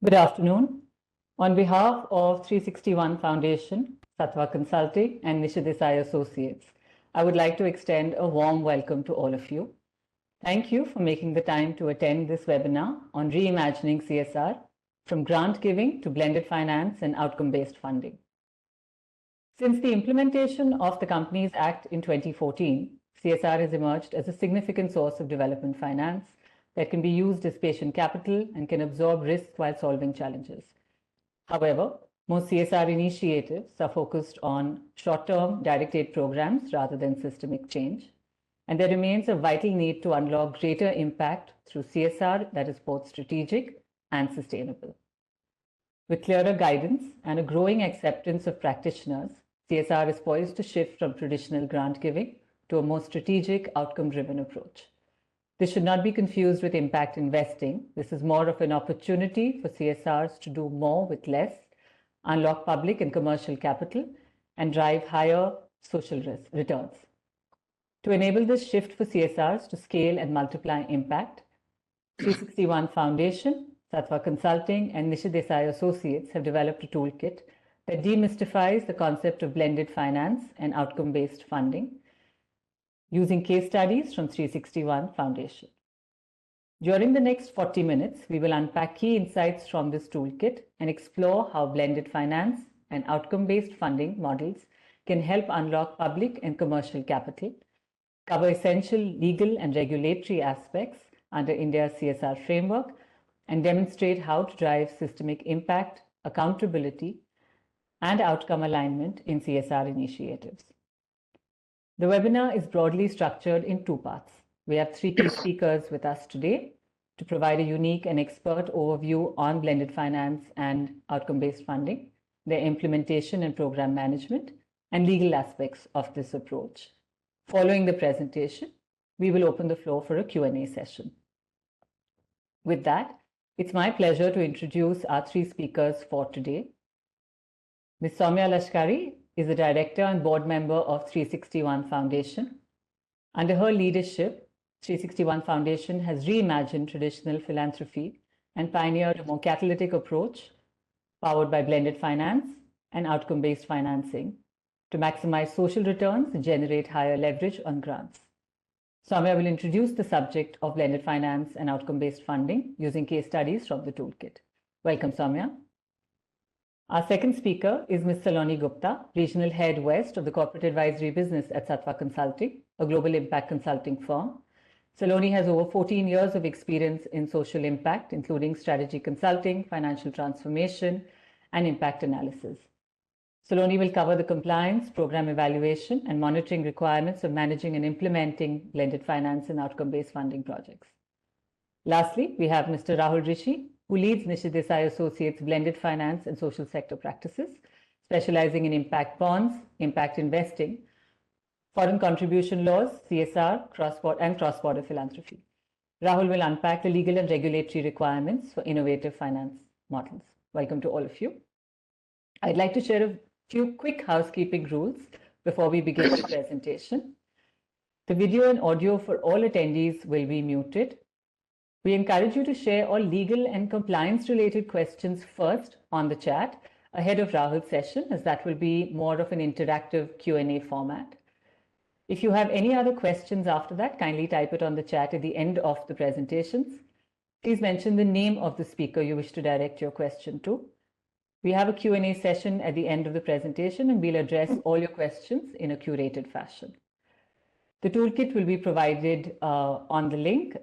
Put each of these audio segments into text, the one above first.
Good afternoon. On behalf of 361 Foundation, Sattva Consulting, and Nishith Desai Associates, I would like to extend a warm welcome to all of you. Thank you for making the time to attend this webinar on reimagining CSR, from grant giving to blended finance and outcome-based funding. Since the implementation of the Companies Act in 2014, CSR has emerged as a significant source of development finance that can be used as patient capital and can absorb risk while solving challenges. However, most CSR initiatives are focused on short-term direct aid programs rather than systemic change, and there remains a vital need to unlock greater impact through CSR that is both strategic and sustainable. With clearer guidance and a growing acceptance of practitioners, CSR is poised to shift from traditional grant giving to a more strategic, outcome-driven approach. This should not be confused with impact investing. This is more of an opportunity for CSRs to do more with less, unlock public and commercial capital, and drive higher social returns. To enable this shift for CSRs to scale and multiply impact, 361 Foundation, Sattva Consulting, and Nishith Desai Associates have developed a toolkit that demystifies the concept of blended finance and outcome-based funding, using case studies from 361 Foundation. During the next 40 minutes, we will unpack key insights from this toolkit and explore how blended finance and outcome-based funding models can help unlock public and commercial capital, cover essential legal and regulatory aspects under India's CSR framework, and demonstrate how to drive systemic impact, accountability, and outcome alignment in CSR initiatives. The webinar is broadly structured in two parts. We have three key speakers with us today to provide a unique and expert overview on blended finance and outcome-based funding, their implementation and program management, and legal aspects of this approach. Following the presentation, we will open the floor for a Q&A session. With that, it's my pleasure to introduce our three speakers for today. Ms. Soumya Lashkari is a director and board member of 361 Foundation. Under her leadership, 361 Foundation has reimagined traditional philanthropy and pioneered a more catalytic approach powered by blended finance and outcome-based financing to maximize social returns and generate higher leverage on grants. Soumya will introduce the subject of blended finance and outcome-based funding using case studies from the toolkit. Welcome, Soumya. Our second speaker is Ms. Saloni Gupta, Regional Head West of the Corporate Advisory Business at Sattva Consulting, a global impact consulting firm. Saloni has over 14 years of experience in social impact, including strategy consulting, financial transformation, and impact analysis. Saloni will cover the compliance, program evaluation, and monitoring requirements of managing and implementing blended finance and outcome-based funding projects. Lastly, we have Mr. Rahul Rishi, who leads Nishith Desai Associates' blended finance and social sector practices, specializing in impact bonds, impact investing, foreign contribution laws, CSR, cross-border philanthropy. Rahul will unpack the legal and regulatory requirements for innovative finance models. Welcome to all of you. I'd like to share a few quick housekeeping rules before we begin the presentation. The video and audio for all attendees will be muted. We encourage you to share all legal and compliance-related questions first on the chat ahead of Rahul's session, as that will be more of an interactive Q&A format. If you have any other questions after that, kindly type it on the chat at the end of the presentations. Please mention the name of the speaker you wish to direct your question to. We have a Q&A session at the end of the presentation, and we'll address all your questions in a curated fashion. The toolkit will be provided on the link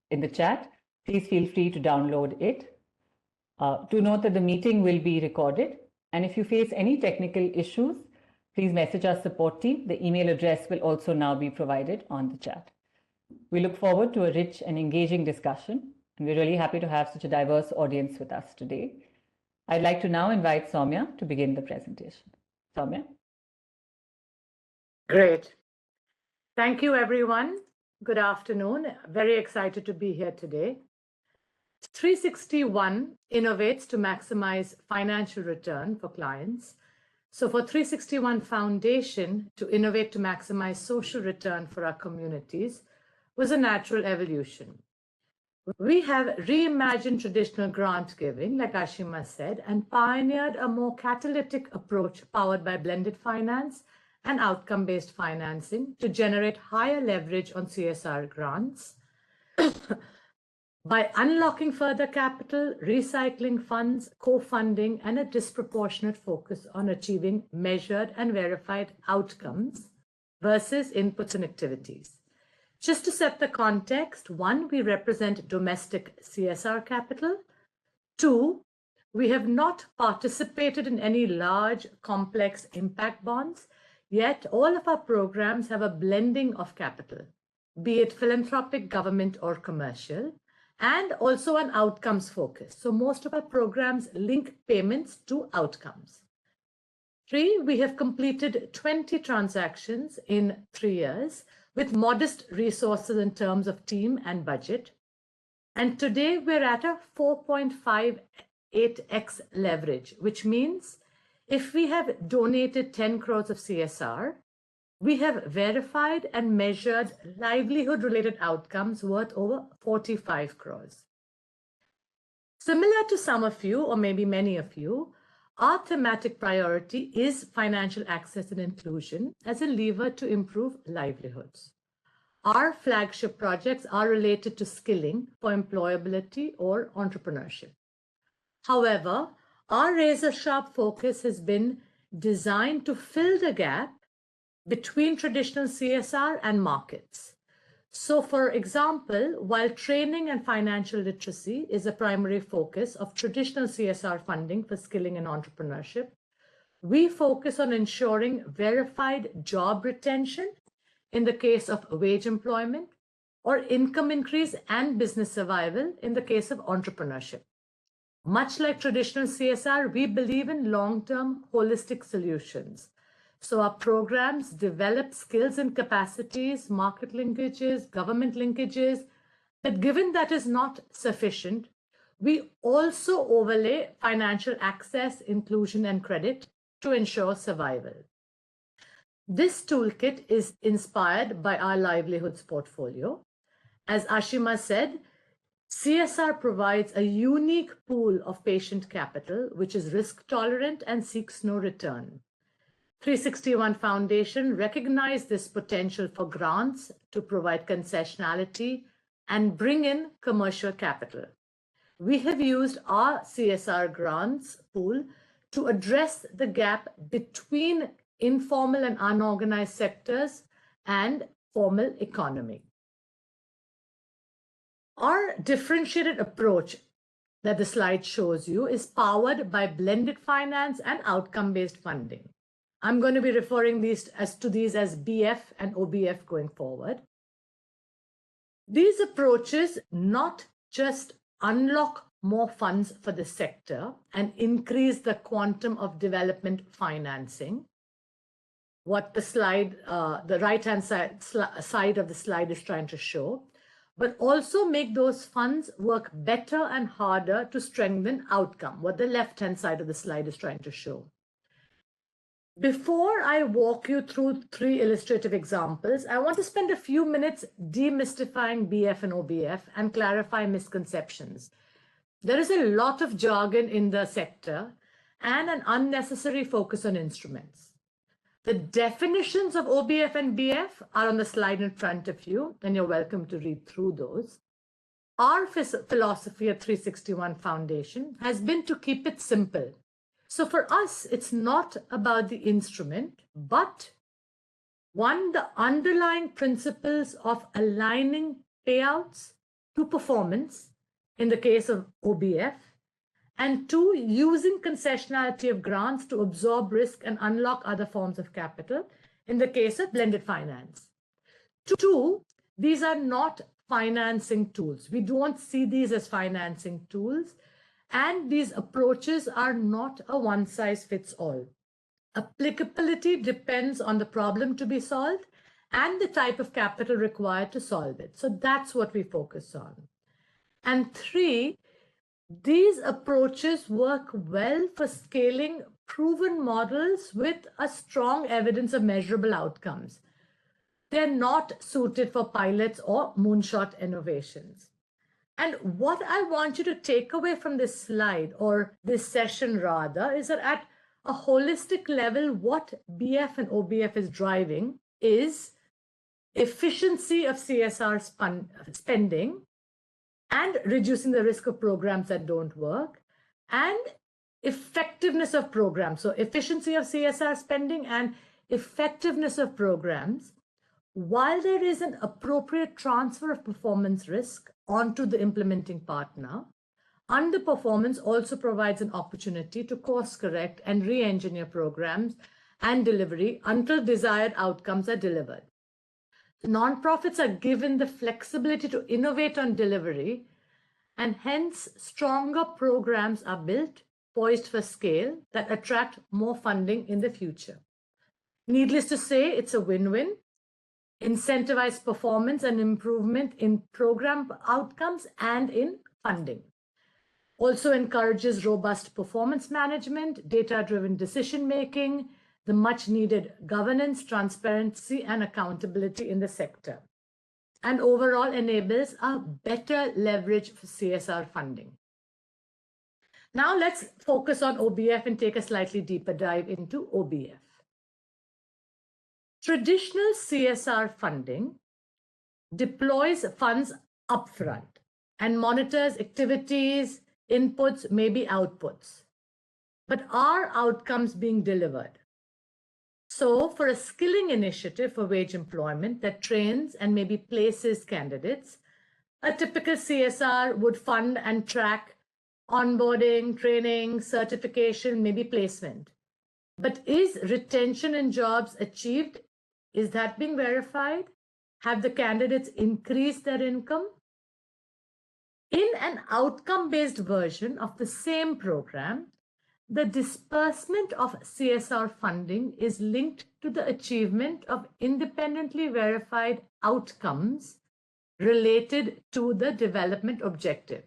in the chat. Please feel free to download it. Do note that the meeting will be recorded, and if you face any technical issues, please message our support team. The email address will also now be provided on the chat. We look forward to a rich and engaging discussion, and we're really happy to have such a diverse audience with us today. I'd like to now invite Soumya to begin the presentation. Soumya. Great. Thank you, everyone. Good afternoon. Very excited to be here today. 361 innovates to maximize financial return for clients. So for 361 Foundation to innovate to maximize social return for our communities was a natural evolution. We have reimagined traditional grant giving, like Ashima said, and pioneered a more catalytic approach powered by blended finance and outcome-based financing to generate higher leverage on CSR grants. By unlocking further capital, recycling funds, co-funding, and a disproportionate focus on achieving measured and verified outcomes versus inputs and activities. Just to set the context, 1, we represent domestic CSR capital. 2, we have not participated in any large, complex impact bonds, yet all of our programs have a blending of capital, be it philanthropic, government, or commercial, and also an outcomes focus. So most of our programs link payments to outcomes. 3, we have completed 20 transactions in 3 years with modest resources in terms of team and budget. And today we're at a 4.58x leverage, which means if we have donated 10 crores of CSR, we have verified and measured livelihood-related outcomes worth over 45 crores. Similar to some of you, or maybe many of you, our thematic priority is financial access and inclusion as a lever to improve livelihoods. Our flagship projects are related to skilling for employability or entrepreneurship. However, our razor-sharp focus has been designed to fill the gap between traditional CSR and markets. So, for example, while training and financial literacy is a primary focus of traditional CSR funding for skilling and entrepreneurship, we focus on ensuring verified job retention in the case of wage employment, or income increase and business survival in the case of entrepreneurship. Much like traditional CSR, we believe in long-term holistic solutions. So our programs develop skills and capacities, market linkages, government linkages, but given that is not sufficient, we also overlay financial access, inclusion, and credit to ensure survival. This toolkit is inspired by our livelihoods portfolio. As Ashima said, CSR provides a unique pool of patient capital, which is risk tolerant and seeks no return. 361 Foundation recognized this potential for grants to provide concessionality and bring in commercial capital. We have used our CSR grants pool to address the gap between informal and unorganized sectors and formal economy. Our differentiated approach that the slide shows you is powered by blended finance and outcome-based funding. I'm going to be referring to these as BF and OBF going forward. These approaches not just unlock more funds for the sector and increase the quantum of development financing, what the slide, the right-hand side of the slide is trying to show, but also make those funds work better and harder to strengthen outcome, what the left-hand side of the slide is trying to show. Before I walk you through 3 illustrative examples, I want to spend a few minutes demystifying BF and OBF and clarify misconceptions. There is a lot of jargon in the sector and an unnecessary focus on instruments. The definitions of OBF and BF are on the slide in front of you, and you're welcome to read through those. Our philosophy at 361 Foundation has been to keep it simple. So for us, it's not about the instrument, but 1, the underlying principles of aligning payouts to performance in the case of OBF, and 2, using concessionality of grants to absorb risk and unlock other forms of capital in the case of blended finance. 2, these are not financing tools. We don't see these as financing tools. And these approaches are not a one-size-fits-all. Applicability depends on the problem to be solved and the type of capital required to solve it. So that's what we focus on. And 3, these approaches work well for scaling proven models with a strong evidence of measurable outcomes. They're not suited for pilots or moonshot innovations. And what I want you to take away from this slide, or this session rather, is that at a holistic level, what BF and OBF is driving is efficiency of CSR spending and reducing the risk of programs that don't work, and effectiveness of programs. So efficiency of CSR spending and effectiveness of programs, while there is an appropriate transfer of performance risk onto the implementing partner, underperformance also provides an opportunity to course correct and re-engineer programs and delivery until desired outcomes are delivered. Nonprofits are given the flexibility to innovate on delivery, and hence stronger programs are built, poised for scale, that attract more funding in the future. Needless to say, it's a win-win. Incentivize performance and improvement in program outcomes and in funding. Also encourages robust performance management, data-driven decision-making, the much-needed governance, transparency, and accountability in the sector, and overall enables a better leverage for CSR funding. Now let's focus on OBF and take a slightly deeper dive into OBF. Traditional CSR funding deploys funds upfront and monitors activities, inputs, maybe outputs. But are outcomes being delivered? So for a skilling initiative for wage employment that trains and maybe places candidates, a typical CSR would fund and track onboarding, training, certification, maybe placement. But is retention in jobs achieved? Is that being verified? Have the candidates increased their income? In an outcome-based version of the same program, the disbursement of CSR funding is linked to the achievement of independently verified outcomes related to the development objective.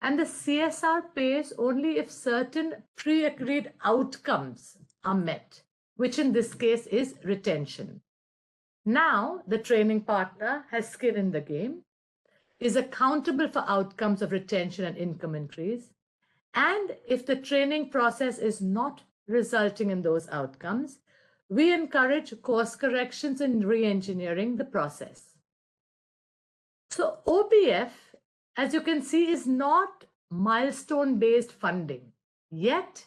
And the CSR pays only if certain pre-agreed outcomes are met, which in this case is retention. Now, the training partner has skin in the game, is accountable for outcomes of retention and income increase. And if the training process is not resulting in those outcomes, we encourage course corrections and re-engineering the process. So OBF, as you can see, is not milestone-based funding, yet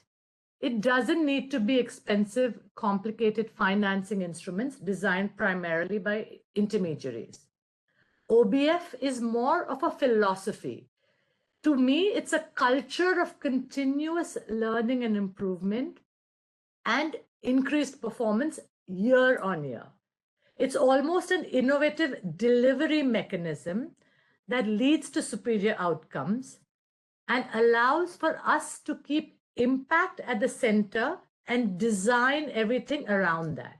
it doesn't need to be expensive, complicated financing instruments designed primarily by intermediaries. OBF is more of a philosophy. To me, it's a culture of continuous learning and improvement and increased performance year on year. It's almost an innovative delivery mechanism that leads to superior outcomes and allows for us to keep impact at the center and design everything around that.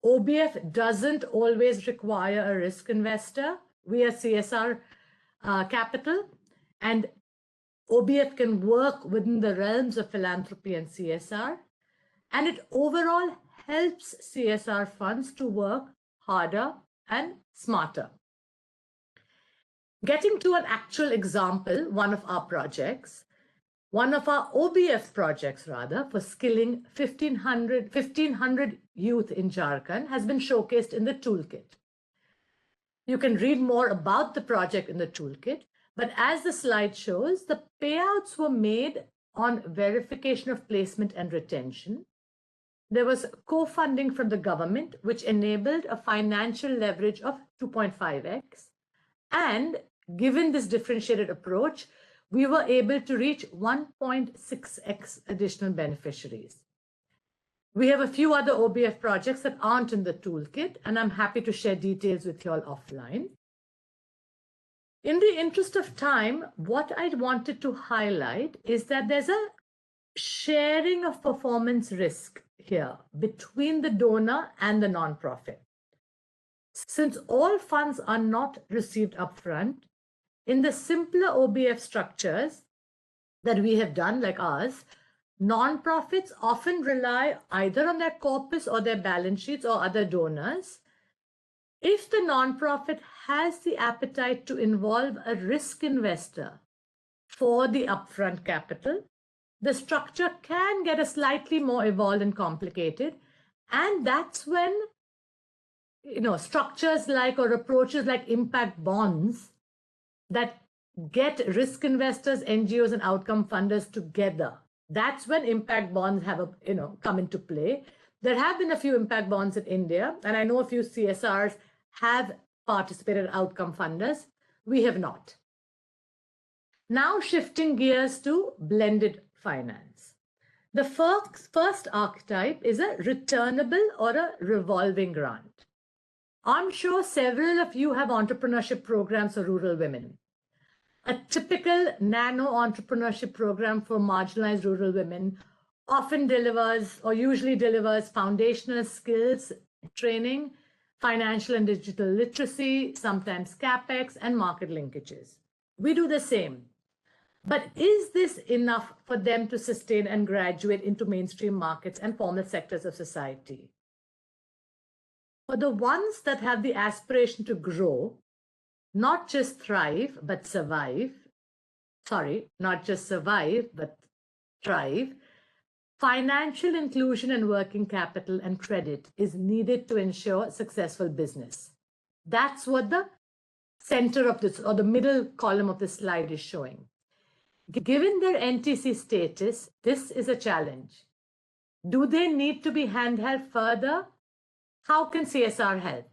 OBF doesn't always require a risk investor. We are CSR capital, and OBF can work within the realms of philanthropy and CSR, and it overall helps CSR funds to work harder and smarter. Getting to an actual example, one of our OBF projects rather, for skilling 1,500 youth in Jharkhand has been showcased in the toolkit. You can read more about the project in the toolkit, but as the slide shows, the payouts were made on verification of placement and retention. There was co-funding from the government, which enabled a financial leverage of 2.5x. And given this differentiated approach, we were able to reach 1.6x additional beneficiaries. We have a few other OBF projects that aren't in the toolkit, and I'm happy to share details with you all offline. In the interest of time, what I wanted to highlight is that there's a sharing of performance risk here between the donor and the nonprofit. Since all funds are not received upfront, in the simpler OBF structures that we have done, like ours, nonprofits often rely either on their corpus or their balance sheets or other donors If the nonprofit has the appetite to involve a risk investor for the upfront capital, the structure can get a slightly more evolved and complicated. And that's when, structures like or approaches like impact bonds that get risk investors, NGOs, and outcome funders together. That's when impact bonds have come into play. There have been a few impact bonds in India, and I know a few CSRs have participated as outcome funders. We have not. Now shifting gears to blended finance. The first archetype is a returnable or a revolving grant. I'm sure several of you have entrepreneurship programs for rural women. A typical nano entrepreneurship program for marginalized rural women often delivers or usually delivers foundational skills training, financial and digital literacy, sometimes CapEx, and market linkages. We do the same. But is this enough for them to sustain and graduate into mainstream markets and formal sectors of society? For the ones that have the aspiration to grow, not just thrive, but survive, not just survive, but thrive, financial inclusion and working capital and credit is needed to ensure successful business. That's what the center of this, or the middle column of the slide is showing. Given their NTC status, this is a challenge. Do they need to be handheld further? How can CSR help?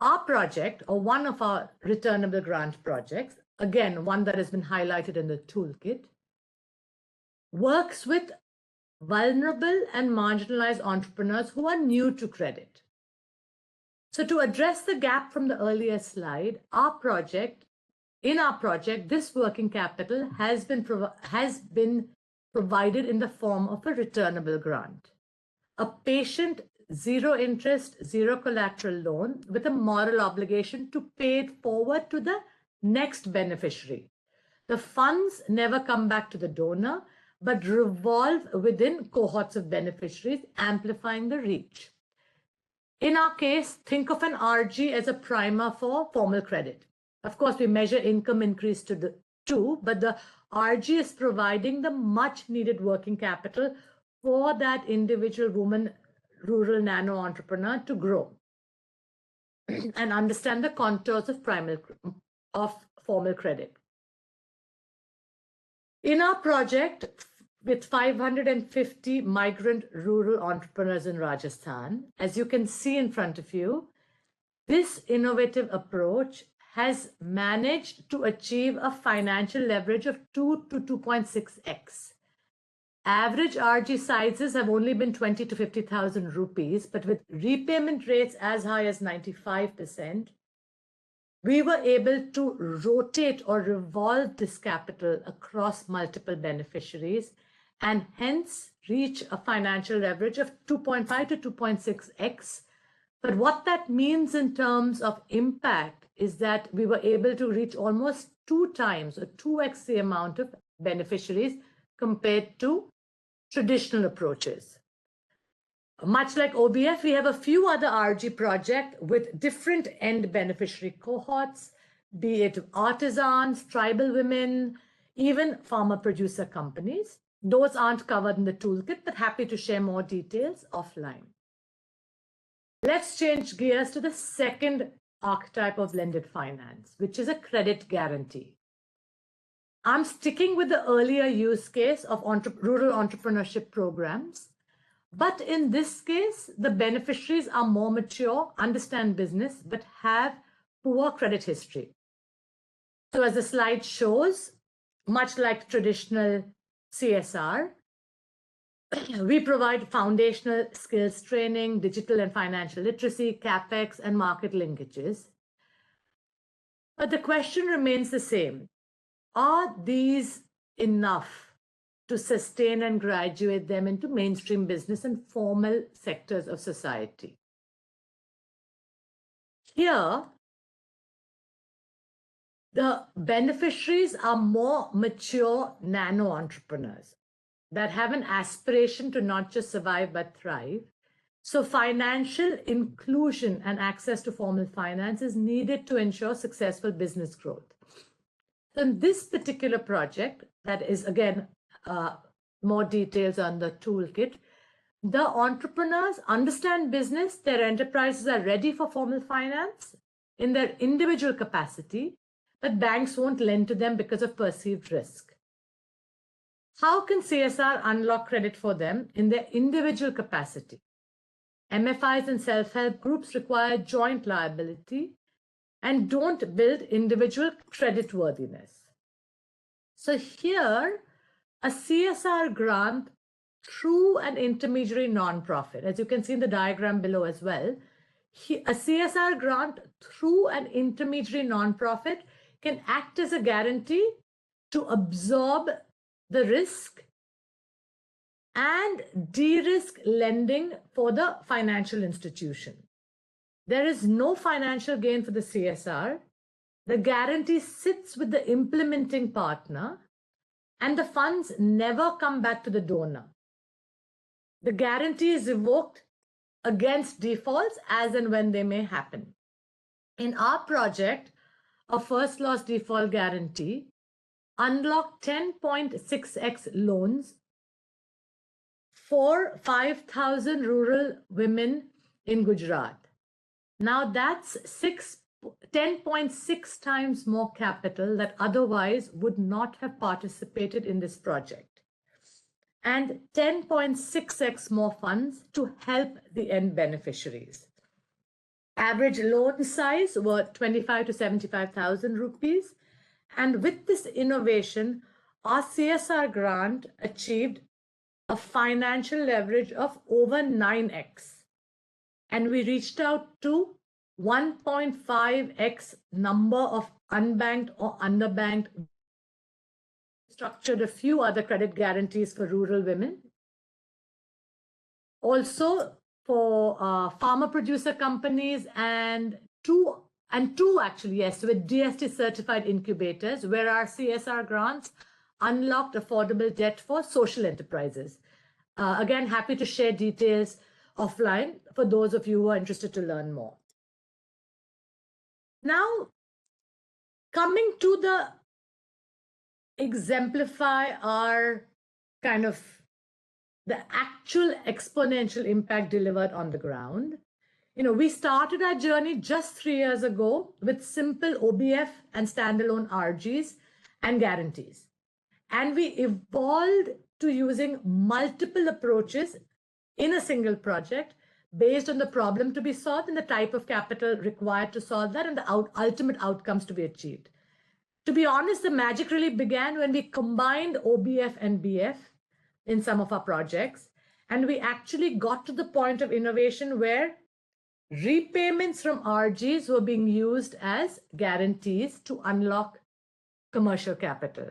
Our project, or one of our returnable grant projects, again, one that has been highlighted in the toolkit, works with vulnerable and marginalized entrepreneurs who are new to credit. So to address the gap from the earlier slide, in our project, this working capital has been provided in the form of a returnable grant, a patient, zero interest, zero collateral loan with a moral obligation to pay it forward to the next beneficiary. The funds never come back to the donor, but revolve within cohorts of beneficiaries, amplifying the reach. In our case, think of an RG as a primer for formal credit. Of course, we measure income increase to the 2, but the RG is providing the much needed working capital for that individual woman, rural nano entrepreneur to grow and understand the contours of formal credit. In our project, with 550 migrant rural entrepreneurs in Rajasthan, as you can see in front of you, this innovative approach has managed to achieve a financial leverage of 2 to 2.6x. Average RG sizes have only been 20 to 50,000 rupees, but with repayment rates as high as 95%, we were able to rotate or revolve this capital across multiple beneficiaries and hence reach a financial leverage of 2.5 to 2.6x. But what that means in terms of impact is that we were able to reach almost 2 times or 2x the amount of beneficiaries compared to traditional approaches. Much like OBF, we have a few other RG projects with different end beneficiary cohorts, be it artisans, tribal women, even farmer producer companies. Those aren't covered in the toolkit, but happy to share more details offline. Let's change gears to the second archetype of blended finance, which is a credit guarantee. I'm sticking with the earlier use case of rural entrepreneurship programs, but in this case, the beneficiaries are more mature, understand business, but have poor credit history. So as the slide shows, much like traditional CSR, we provide foundational skills training, digital and financial literacy, CapEx, and market linkages. But the question remains the same. Are these enough to sustain and graduate them into mainstream business and formal sectors of society? Here, the beneficiaries are more mature nano entrepreneurs that have an aspiration to not just survive but thrive. So financial inclusion and access to formal finance is needed to ensure successful business growth. So in this particular project, that is again, more details on the toolkit, the entrepreneurs understand business, their enterprises are ready for formal finance in their individual capacity, but banks won't lend to them because of perceived risk. How can CSR unlock credit for them in their individual capacity? MFIs and self-help groups require joint liability and don't build individual creditworthiness. So here, a CSR grant through an intermediary nonprofit, as you can see in the diagram below as well, a CSR grant through an intermediary nonprofit can act as a guarantee to absorb the risk and de-risk lending for the financial institution. There is no financial gain for the CSR. The guarantee sits with the implementing partner, and the funds never come back to the donor. The guarantee is revoked against defaults as and when they may happen. In our project, a first loss default guarantee unlocked 10.6x loans for 5,000 rural women in Gujarat. Now that's 10.6 times more capital that otherwise would not have participated in this project, and 10.6x more funds to help the end beneficiaries. Average loan size were 25 to 75,000 rupees. And with this innovation, our CSR grant achieved a financial leverage of over 9x. And we reached out to 1.5x number of unbanked or underbanked, structured a few other credit guarantees for rural women. Also for farmer producer companies and two actually, yes, with DST certified incubators, where our CSR grants unlocked affordable debt for social enterprises. Again, happy to share details offline for those of you who are interested to learn more. Now, coming to the exemplify our kind of the actual exponential impact delivered on the ground. You know, we started our journey just 3 years ago with simple OBF and standalone RGs and guarantees. And we evolved to using multiple approaches in a single project based on the problem to be solved and the type of capital required to solve that and the ultimate outcomes to be achieved. To be honest, the magic really began when we combined OBF and BF in some of our projects. And we actually got to the point of innovation where repayments from RGs were being used as guarantees to unlock commercial capital.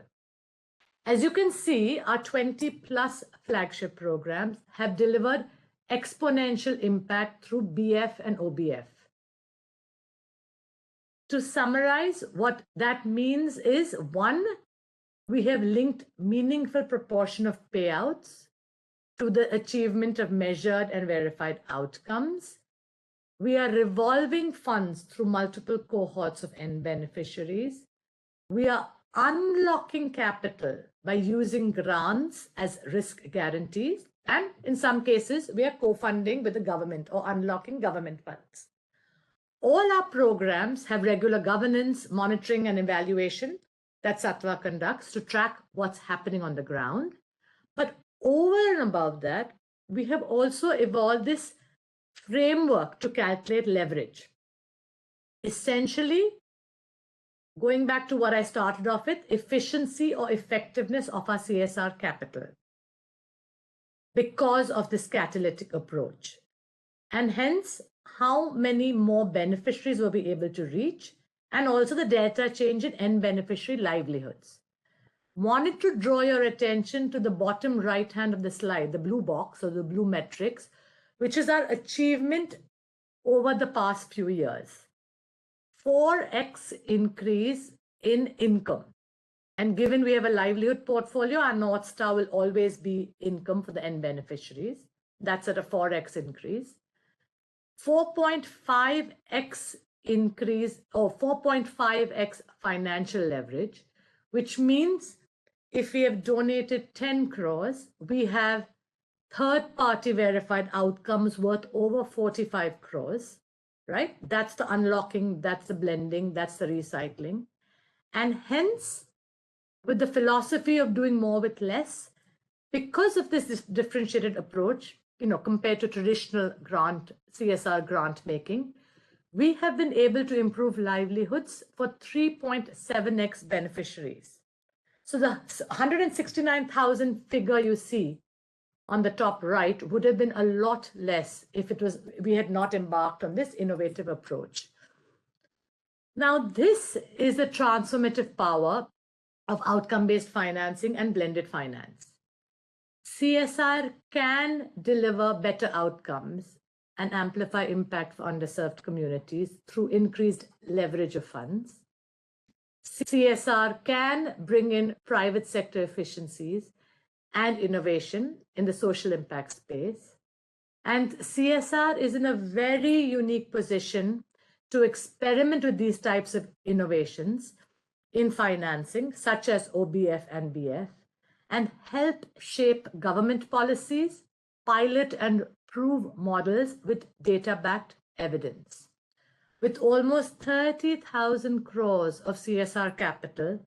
As you can see, our 20+ flagship programs have delivered exponential impact through BF and OBF. To summarize, what that means is, one, we have linked meaningful proportion of payouts to the achievement of measured and verified outcomes. We are revolving funds through multiple cohorts of end beneficiaries. We are unlocking capital by using grants as risk guarantees. And in some cases, we are co-funding with the government or unlocking government funds. All our programs have regular governance, monitoring, and evaluation that Sattva conducts to track what's happening on the ground. But over and above that, we have also evolved this framework to calculate leverage. Essentially, going back to what I started off with, efficiency or effectiveness of our CSR capital because of this catalytic approach. And hence, how many more beneficiaries will be able to reach, and also the delta change in end beneficiary livelihoods. Wanted to draw your attention to the bottom right hand of the slide, the blue box or the blue metrics, which is our achievement over the past few years. 4x increase in income. And given we have a livelihood portfolio, our North Star will always be income for the end beneficiaries. That's at a 4x increase. 4.5x increase or 4.5x financial leverage, which means if we have donated 10 crores, we have third-party verified outcomes worth over 45 crores, right? That's the unlocking, that's the blending, that's the recycling. And hence, with the philosophy of doing more with less, because of this differentiated approach, compared to traditional CSR grant making, we have been able to improve livelihoods for 3.7x beneficiaries. So the 169,000 figure you see on the top right would have been a lot less if we had not embarked on this innovative approach. Now, this is the transformative power of outcome-based financing and blended finance. CSR can deliver better outcomes and amplify impact for underserved communities through increased leverage of funds. CSR can bring in private sector efficiencies and innovation in the social impact space. And CSR is in a very unique position to experiment with these types of innovations in financing, such as OBF and BF, and help shape government policies, pilot and prove models with data-backed evidence. With almost 30,000 crores of CSR capital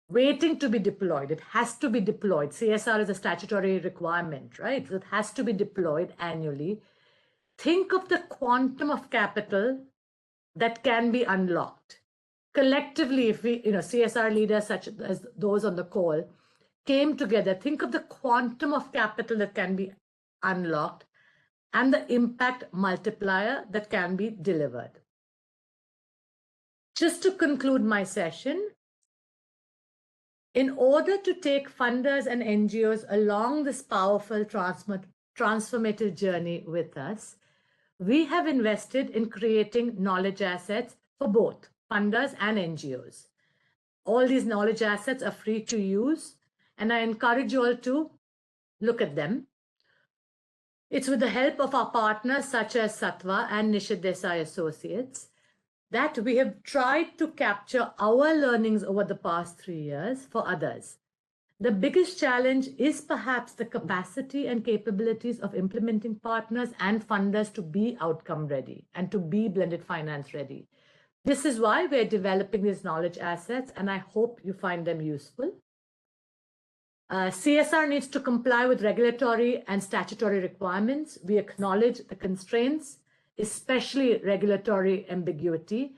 waiting to be deployed, it has to be deployed. CSR is a statutory requirement, right? So it has to be deployed annually. Think of the quantum of capital that can be unlocked. Collectively, if we, CSR leaders such as those on the call, came together, think of the quantum of capital that can be unlocked and the impact multiplier that can be delivered. Just to conclude my session, in order to take funders and NGOs along this powerful transformative journey with us, we have invested in creating knowledge assets for both funders and NGOs. All these knowledge assets are free to use, and I encourage you all to look at them. It's with the help of our partners such as Sattva and Nishith Desai Associates that we have tried to capture our learnings over the past 3 years for others. The biggest challenge is perhaps the capacity and capabilities of implementing partners and funders to be outcome ready and to be blended finance ready. This is why we're developing these knowledge assets, and I hope you find them useful. CSR needs to comply with regulatory and statutory requirements. We acknowledge the constraints, especially regulatory ambiguity.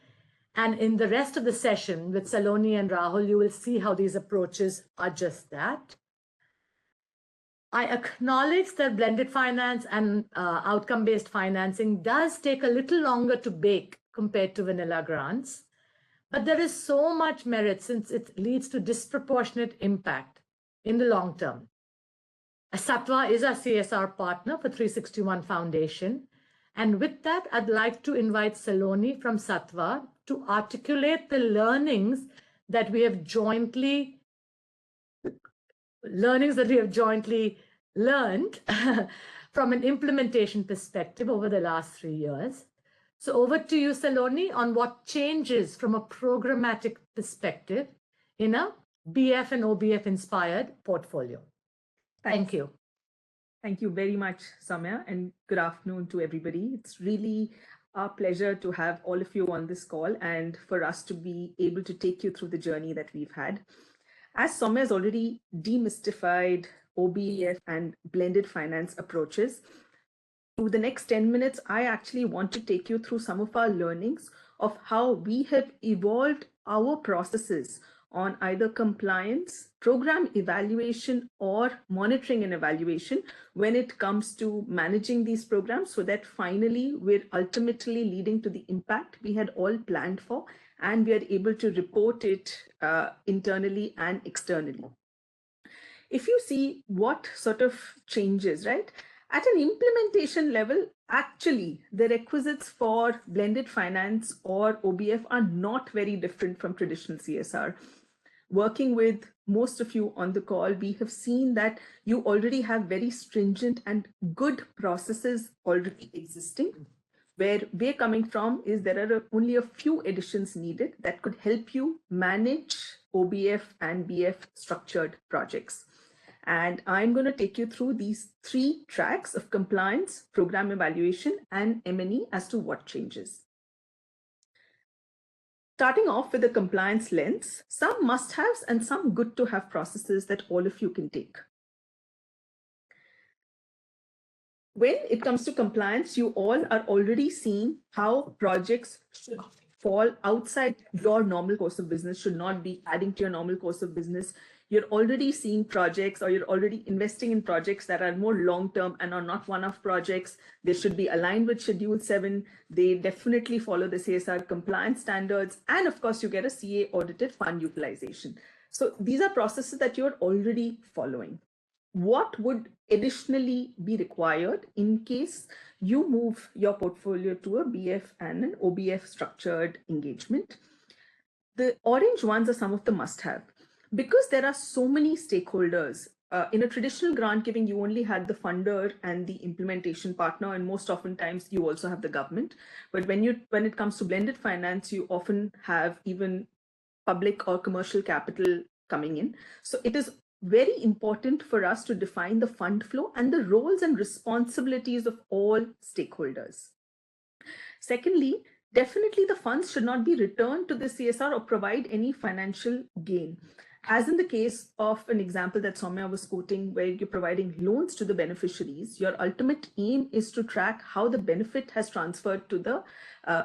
And in the rest of the session with Saloni and Rahul, you will see how these approaches are just that. I acknowledge that blended finance and outcome-based financing does take a little longer to bake compared to vanilla grants, but there is so much merit since it leads to disproportionate impact in the long term. Sattva is our CSR partner for 361 Foundation. And with that, I'd like to invite Saloni from Sattva to articulate the learnings that we have jointly learned from an implementation perspective over the last 3 years. So over to you, Saloni, on what changes from a programmatic perspective in a BF and OBF inspired portfolio. Thank you. Thank you very much, Samya, and good afternoon to everybody. It's really our pleasure to have all of you on this call and for us to be able to take you through the journey that we've had. As Samya has already demystified OBF and blended finance approaches, through the next 10 minutes, I actually want to take you through some of our learnings of how we have evolved our processes on either compliance, program evaluation, or monitoring and evaluation when it comes to managing these programs, so that finally we're ultimately leading to the impact we had all planned for, and we are able to report it internally and externally. If you see what sort of changes, right? At an implementation level, actually, the requisites for blended finance or OBF are not very different from traditional CSR. Working with most of you on the call, we have seen that you already have very stringent and good processes already existing. where we're coming from is there are only a few additions needed that could help you manage OBF and BF structured projects. And I'm going to take you through these 3 tracks of compliance, program evaluation, and M&E as to what changes. Starting off with the compliance lens, some must-haves and some good-to-have processes that all of you can take. When it comes to compliance, you all are already seeing how projects should fall outside your normal course of business, should not be adding to your normal course of business. You're already seeing projects, or you're already investing in projects that are more long-term and are not one-off projects. They should be aligned with Schedule 7. They definitely follow the CSR compliance standards. And of course, you get a CA audited fund utilization. So these are processes that you're already following. What would additionally be required in case you move your portfolio to a BF and an OBF structured engagement? The orange ones are some of the must-have. Because there are so many stakeholders, in a traditional grant giving, you only had the funder and the implementation partner, and most oftentimes you also have the government. But when it comes to blended finance, you often have even public or commercial capital coming in. So it is very important for us to define the fund flow and the roles and responsibilities of all stakeholders. Secondly, definitely the funds should not be returned to the CSR or provide any financial gain. As in the case of an example that Soumya was quoting, where you're providing loans to the beneficiaries, your ultimate aim is to track how the benefit has transferred to the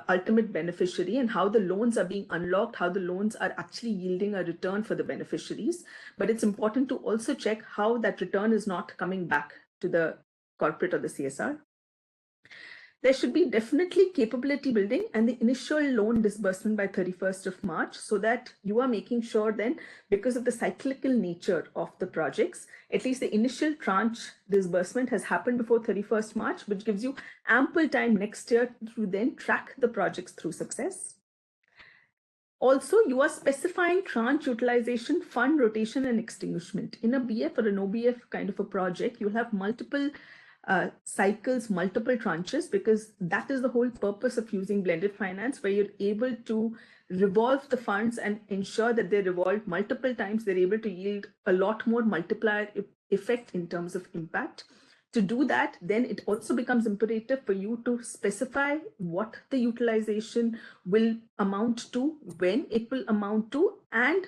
ultimate beneficiary and how the loans are being unlocked, how the loans are actually yielding a return for the beneficiaries. But it's important to also check how that return is not coming back to the corporate or the CSR. There should be definitely capability building and the initial loan disbursement by 31st of March, so that you are making sure then, because of the cyclical nature of the projects, at least the initial tranche disbursement has happened before 31st March, which gives you ample time next year to then track the projects through success. Also, you are specifying tranche utilization, fund rotation, and extinguishment. In a BF or an OBF kind of a project, you'll have multiple cycles, multiple tranches, because that is the whole purpose of using blended finance, where you're able to revolve the funds and ensure that they revolve multiple times. They're able to yield a lot more multiplier effect in terms of impact. To do that, then it also becomes imperative for you to specify what the utilization will amount to, when it will amount to, and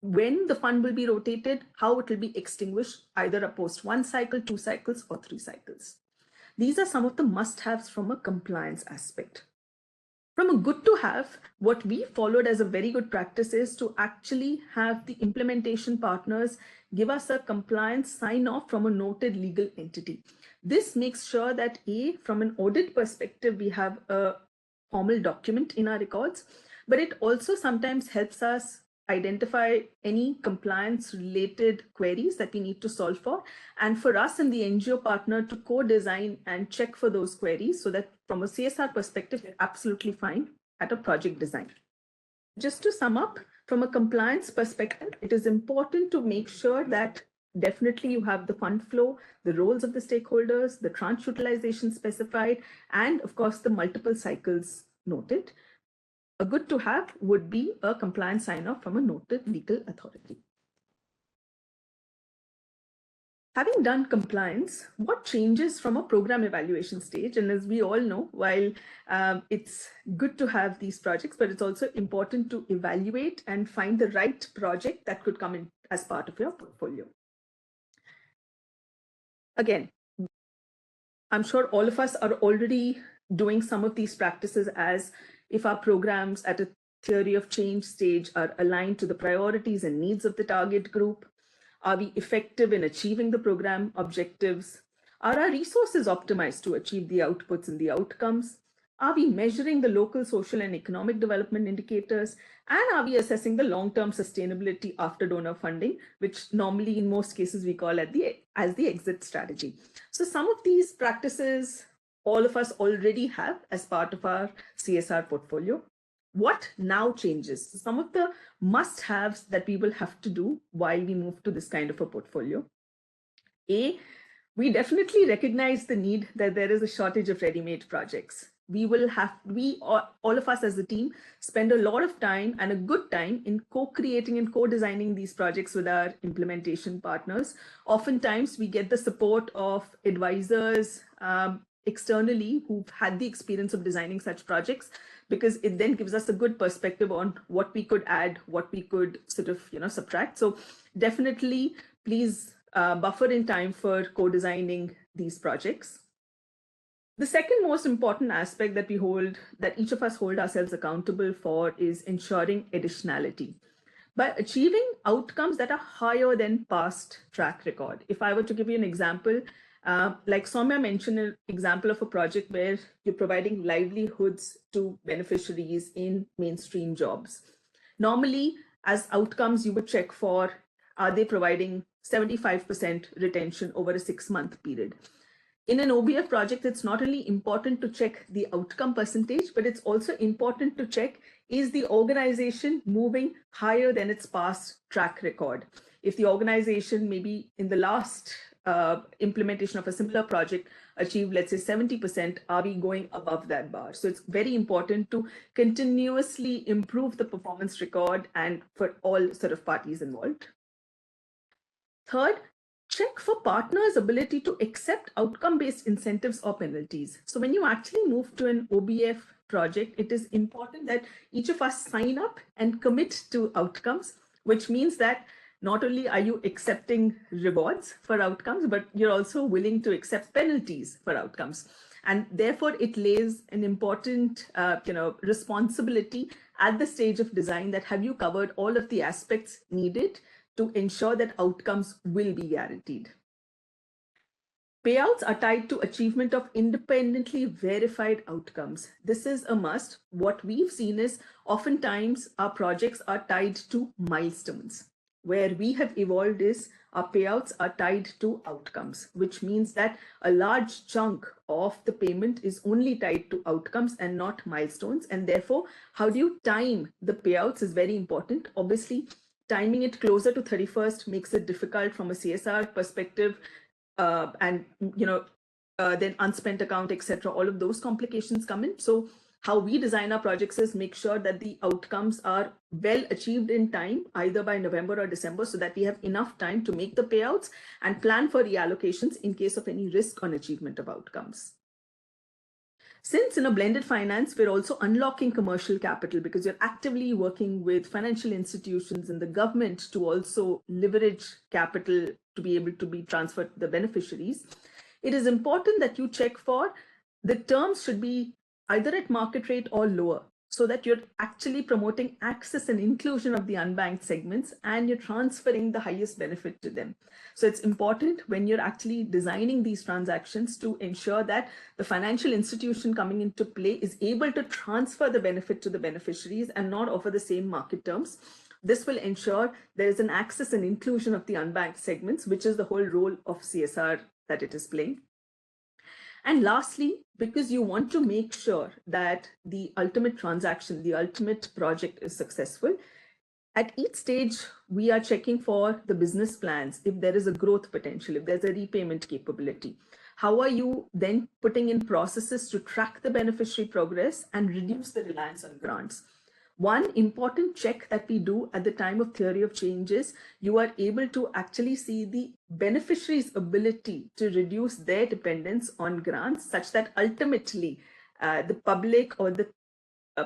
when the fund will be rotated, how it will be extinguished, either a post 1 cycle, 2 cycles, or 3 cycles. These are some of the must-haves from a compliance aspect. From a good to have, what we followed as a very good practice is to actually have the implementation partners give us a compliance sign-off from a noted legal entity. This makes sure that from an audit perspective, we have a formal document in our records, but it also sometimes helps us identify any compliance related queries that we need to solve for, and for us and the NGO partner to co-design and check for those queries, so that from a CSR perspective, we're absolutely fine at a project design. Just to sum up, from a compliance perspective, it is important to make sure that definitely you have the fund flow, the roles of the stakeholders, the tranche utilization specified, and of course the multiple cycles noted. A good to have would be a compliance sign-off from a noted legal authority. Having done compliance, what changes from a program evaluation stage? And as we all know, while it's good to have these projects, but it's also important to evaluate and find the right project that could come in as part of your portfolio. Again, I'm sure all of us are already doing some of these practices, as if our programs at a theory of change stage are aligned to the priorities and needs of the target group. Are we effective in achieving the program objectives? Are our resources optimized to achieve the outputs and the outcomes? Are we measuring the local, social, and economic development indicators? And are we assessing the long-term sustainability after donor funding, which normally in most cases we call as the exit strategy? So some of these practices all of us already have as part of our CSR portfolio. What now changes? Some of the must-haves that we will have to do while we move to this kind of a portfolio. We definitely recognize the need that there is a shortage of ready-made projects. all of us as a team spend a lot of time and a good time in co-creating and co-designing these projects with our implementation partners. Oftentimes we get the support of advisors externally who've had the experience of designing such projects, because it then gives us a good perspective on what we could add, what we could sort of, subtract. So definitely please buffer in time for co-designing these projects. The second most important aspect that each of us hold ourselves accountable for is ensuring additionality by achieving outcomes that are higher than past track record. If I were to give you an example, like Soumya mentioned, an example of a project where you're providing livelihoods to beneficiaries in mainstream jobs. Normally, as outcomes, you would check for, are they providing 75% retention over a 6-month period? In an OBF project, it's not only important to check the outcome percentage, but it's also important to check, is the organization moving higher than its past track record? If the organization maybe in the last implementation of a similar project achieved, let's say 70%, are we going above that bar? So it's very important to continuously improve the performance record and for all sort of parties involved. Third, check for partners' ability to accept outcome-based incentives or penalties. So when you actually move to an OBF project, it is important that each of us sign up and commit to outcomes, which means that not only are you accepting rewards for outcomes, but you're also willing to accept penalties for outcomes. And therefore, it lays an important responsibility at the stage of design that have you covered all of the aspects needed to ensure that outcomes will be guaranteed. Payouts are tied to achievement of independently verified outcomes. This is a must. What we've seen is oftentimes our projects are tied to milestones. Where we have evolved is our payouts are tied to outcomes, which means that a large chunk of the payment is only tied to outcomes and not milestones. And therefore, how do you time the payouts is very important. Obviously, timing it closer to 31st makes it difficult from a CSR perspective, and then unspent account, etc. All of those complications come in. So how we design our projects is make sure that the outcomes are well achieved in time, either by November or December, so that we have enough time to make the payouts and plan for reallocations in case of any risk on achievement of outcomes. Since in a blended finance, we're also unlocking commercial capital because you're actively working with financial institutions and the government to also leverage capital to be able to be transferred to the beneficiaries. It is important that you check for the terms should be either at market rate or lower, so that you're actually promoting access and inclusion of the unbanked segments and you're transferring the highest benefit to them. So it's important when you're actually designing these transactions to ensure that the financial institution coming into play is able to transfer the benefit to the beneficiaries and not offer the same market terms. This will ensure there is an access and inclusion of the unbanked segments, which is the whole role of CSR that it is playing. And lastly, because you want to make sure that the ultimate transaction, the ultimate project is successful, at each stage, we are checking for the business plans, if there is a growth potential, if there's a repayment capability. How are you then putting in processes to track the beneficiary progress and reduce the reliance on grants? One important check that we do at the time of theory of change is you are able to actually see the beneficiary's ability to reduce their dependence on grants such that ultimately the public or the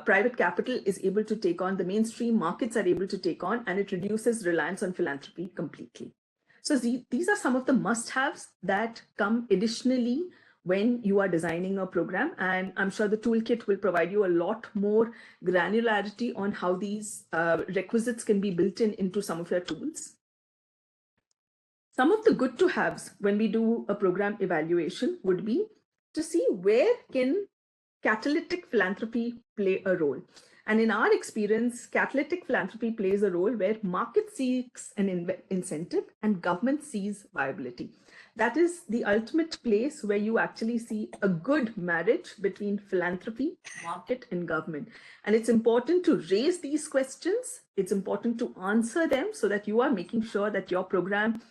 private capital is able to take on, the mainstream markets are able to take on, and it reduces reliance on philanthropy completely. So these are some of the must-haves that come additionally when you are designing a program. And I'm sure the toolkit will provide you a lot more granularity on how these requisites can be built into some of your tools. Some of the good to haves when we do a program evaluation would be to see where can catalytic philanthropy play a role. And in our experience, catalytic philanthropy plays a role where market seeks an incentive and government sees viability. That is the ultimate place where you actually see a good marriage between philanthropy, market, and government. And it's important to raise these questions. It's important to answer them so that you are making sure that your program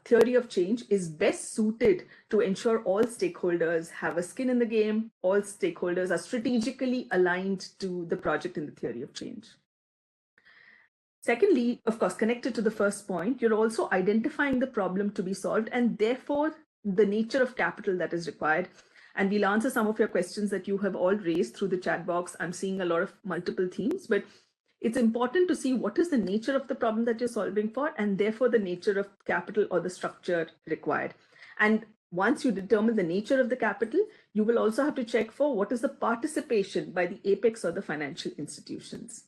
theory of change is best suited to ensure all stakeholders have a skin in the game, all stakeholders are strategically aligned to the project in the theory of change. Secondly, of course, connected to the first point, you're also identifying the problem to be solved and therefore the nature of capital that is required. And we'll answer some of your questions that you have all raised through the chat box. I'm seeing a lot of multiple themes, but it's important to see what is the nature of the problem that you're solving for, and therefore the nature of capital or the structure required. And once you determine the nature of the capital, you will also have to check for what is the participation by the apex or the financial institutions.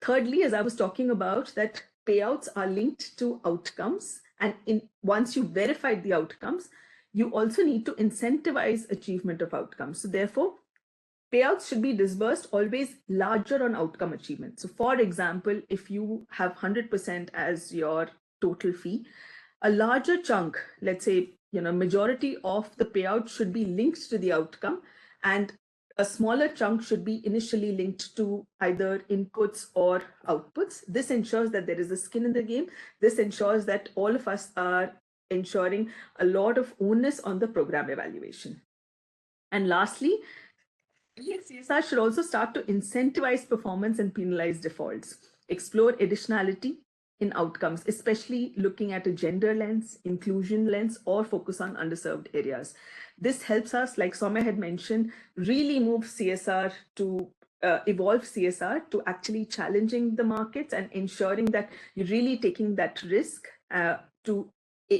Thirdly, as I was talking about, that payouts are linked to outcomes. And once you verified the outcomes, you also need to incentivize achievement of outcomes. So therefore, payouts should be disbursed always larger on outcome achievement. So for example, if you have 100% as your total fee, a larger chunk, let's say, majority of the payout should be linked to the outcome, and a smaller chunk should be initially linked to either inputs or outputs. This ensures that there is a skin in the game. This ensures that all of us are ensuring a lot of onus on the program evaluation. And lastly, CSR should also start to incentivize performance and penalize defaults, explore additionality in outcomes, especially looking at a gender lens, inclusion lens, or focus on underserved areas. This helps us, like Soumya had mentioned, really move CSR to evolve CSR to actually challenging the markets and ensuring that you're really taking that risk to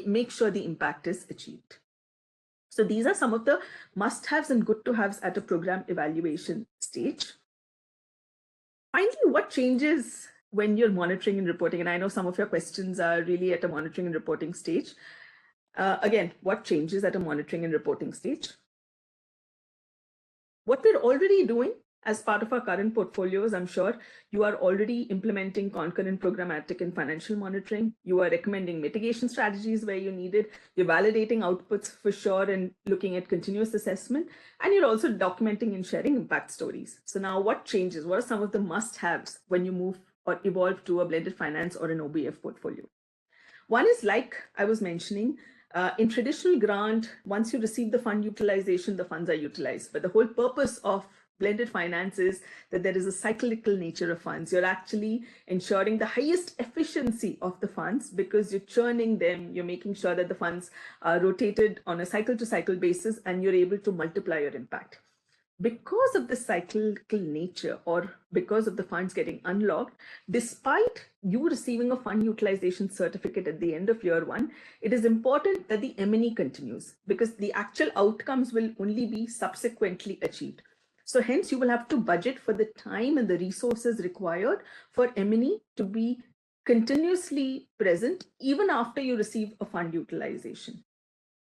make sure the impact is achieved. So these are some of the must-haves and good-to-haves at a program evaluation stage. Finally, what changes when you're monitoring and reporting? And I know some of your questions are really at a monitoring and reporting stage. Again, what changes at a monitoring and reporting stage? What we're already doing as part of our current portfolios, I'm sure you are already implementing concurrent programmatic and financial monitoring. You are recommending mitigation strategies where you need it. You're validating outputs for sure and looking at continuous assessment. And you're also documenting and sharing impact stories. So now what changes? What are some of the must-haves when you move or evolve to a blended finance or an OBF portfolio? One is, like I was mentioning, in traditional grant, once you receive the fund utilization, the funds are utilized. But the whole purpose of blended finance is that there is a cyclical nature of funds. You're actually ensuring the highest efficiency of the funds because you're churning them. You're making sure that the funds are rotated on a cycle-to-cycle basis, and you're able to multiply your impact. Because of the cyclical nature, or because of the funds getting unlocked, despite you receiving a fund utilization certificate at the end of year one, it is important that the M&E continues because the actual outcomes will only be subsequently achieved. So hence you will have to budget for the time and the resources required for M&E to be continuously present even after you receive a fund utilization.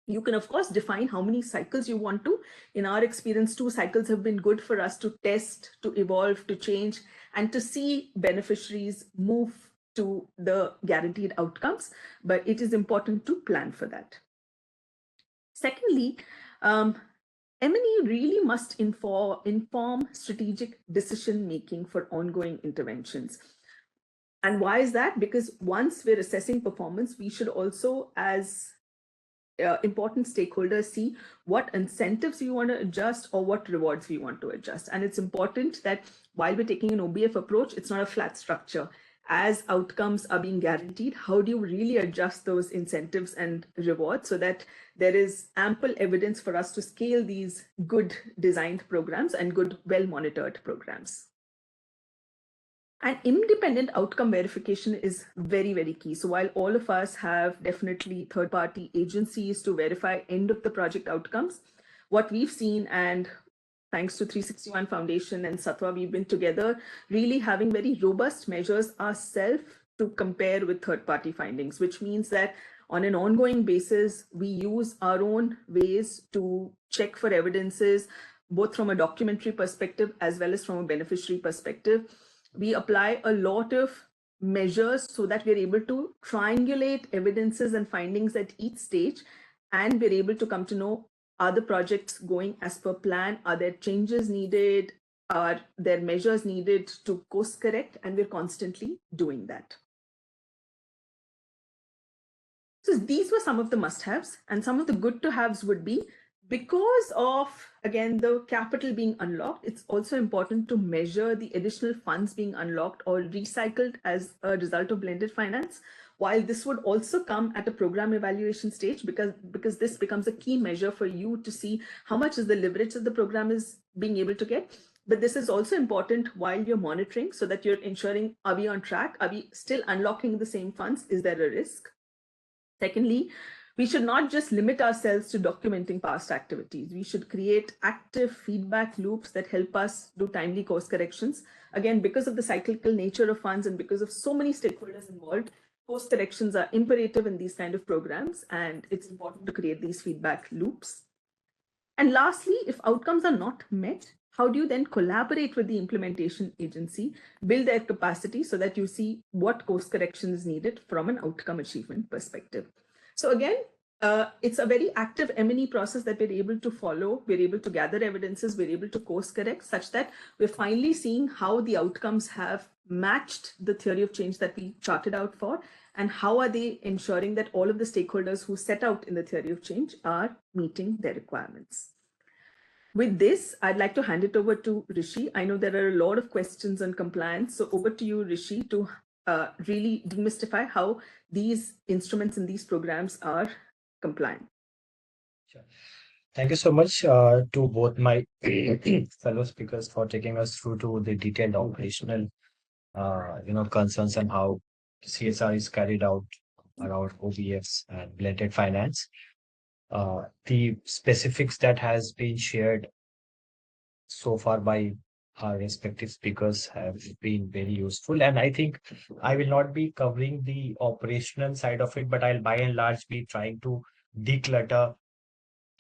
You can, of course, define how many cycles you want to. In our experience, 2 cycles have been good for us to test, to evolve, to change, and to see beneficiaries move to the guaranteed outcomes. But it is important to plan for that. Secondly, M&E really must inform strategic decision-making for ongoing interventions. And why is that? Because once we're assessing performance, we should also, as important stakeholders, see what incentives we want to adjust or what rewards we want to adjust. And it's important that while we're taking an OBF approach, it's not a flat structure. As outcomes are being guaranteed, how do you really adjust those incentives and rewards so that there is ample evidence for us to scale these good designed programs and good, well-monitored programs? And independent outcome verification is very, very key. So while all of us have definitely third-party agencies to verify end of the project outcomes, what we've seen, and thanks to 361 Foundation and Sattva, we've been together really having very robust measures ourselves to compare with third-party findings, which means that on an ongoing basis, we use our own ways to check for evidences, both from a documentary perspective as well as from a beneficiary perspective. We apply a lot of measures so that we're able to triangulate evidences and findings at each stage, and we're able to come to know, are the projects going as per plan? Are there changes needed? Are there measures needed to course correct? And we're constantly doing that. So these were some of the must-haves, and some of the good-to-haves would be, because of, again, the capital being unlocked, it's also important to measure the additional funds being unlocked or recycled as a result of blended finance. While this would also come at a program evaluation stage, because this becomes a key measure for you to see how much is the leverage that the program is being able to get. But this is also important while you're monitoring, so that you're ensuring, are we on track? Are we still unlocking the same funds? Is there a risk? Secondly, we should not just limit ourselves to documenting past activities. We should create active feedback loops that help us do timely course corrections. Again, because of the cyclical nature of funds and because of so many stakeholders involved, course corrections are imperative in these kind of programs, and it's important to create these feedback loops. And lastly, if outcomes are not met, how do you then collaborate with the implementation agency, build their capacity so that you see what course correction is needed from an outcome achievement perspective? So again, it's a very active M&E process that we're able to follow. We're able to gather evidences, we're able to course correct, such that we're finally seeing how the outcomes have matched the theory of change that we charted out for, and how are they ensuring that all of the stakeholders who set out in the theory of change are meeting their requirements. With this, I'd like to hand it over to Rishi. I know there are a lot of questions on compliance, so over to you, Rishi, to really demystify how these instruments and these programs are compliant. Sure. Thank you so much to both my fellow speakers for taking us through to the detailed operational concerns and how CSR is carried out around OBFs and blended finance. The specifics that has been shared so far by our respective speakers have been very useful. And I think I will not be covering the operational side of it, but I'll by and large be trying to declutter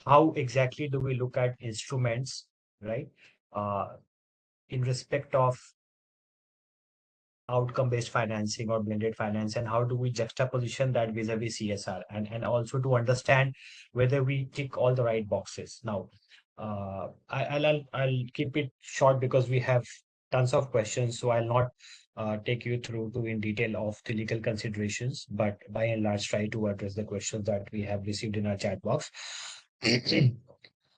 how exactly do we look at instruments, right? In respect of outcome-based financing or blended finance, and how do we juxtaposition that vis-a-vis CSR, and also to understand whether we tick all the right boxes. Now, I'll keep it short because we have tons of questions, so I'll not take you through to in detail of the legal considerations, but by and large try to address the questions that we have received in our chat box.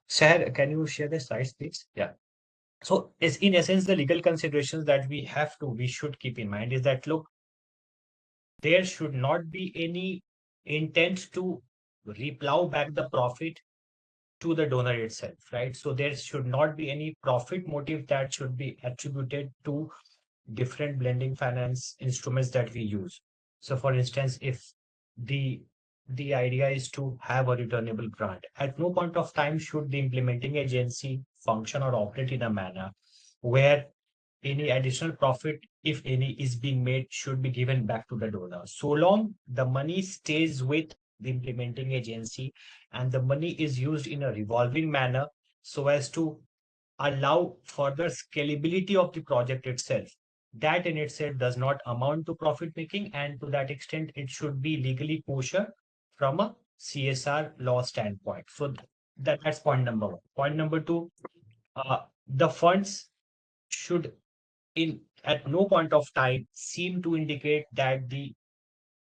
Sir, can you share the slides, please? Yeah. So is in essence, the legal considerations that we should keep in mind is that, look, there should not be any intent to replow back the profit to the donor itself, right? So there should not be any profit motive that should be attributed to different blending finance instruments that we use. So for instance, if the idea is to have a returnable grant, at no point of time should the implementing agency function or operate in a manner where any additional profit, if any, is being made, should be given back to the donor. So long the money stays with the implementing agency and the money is used in a revolving manner so as to allow further scalability of the project itself, that in itself does not amount to profit making, and to that extent it should be legally kosher from a CSR law standpoint. So that's point number one. Point number two, the funds should at no point of time seem to indicate that the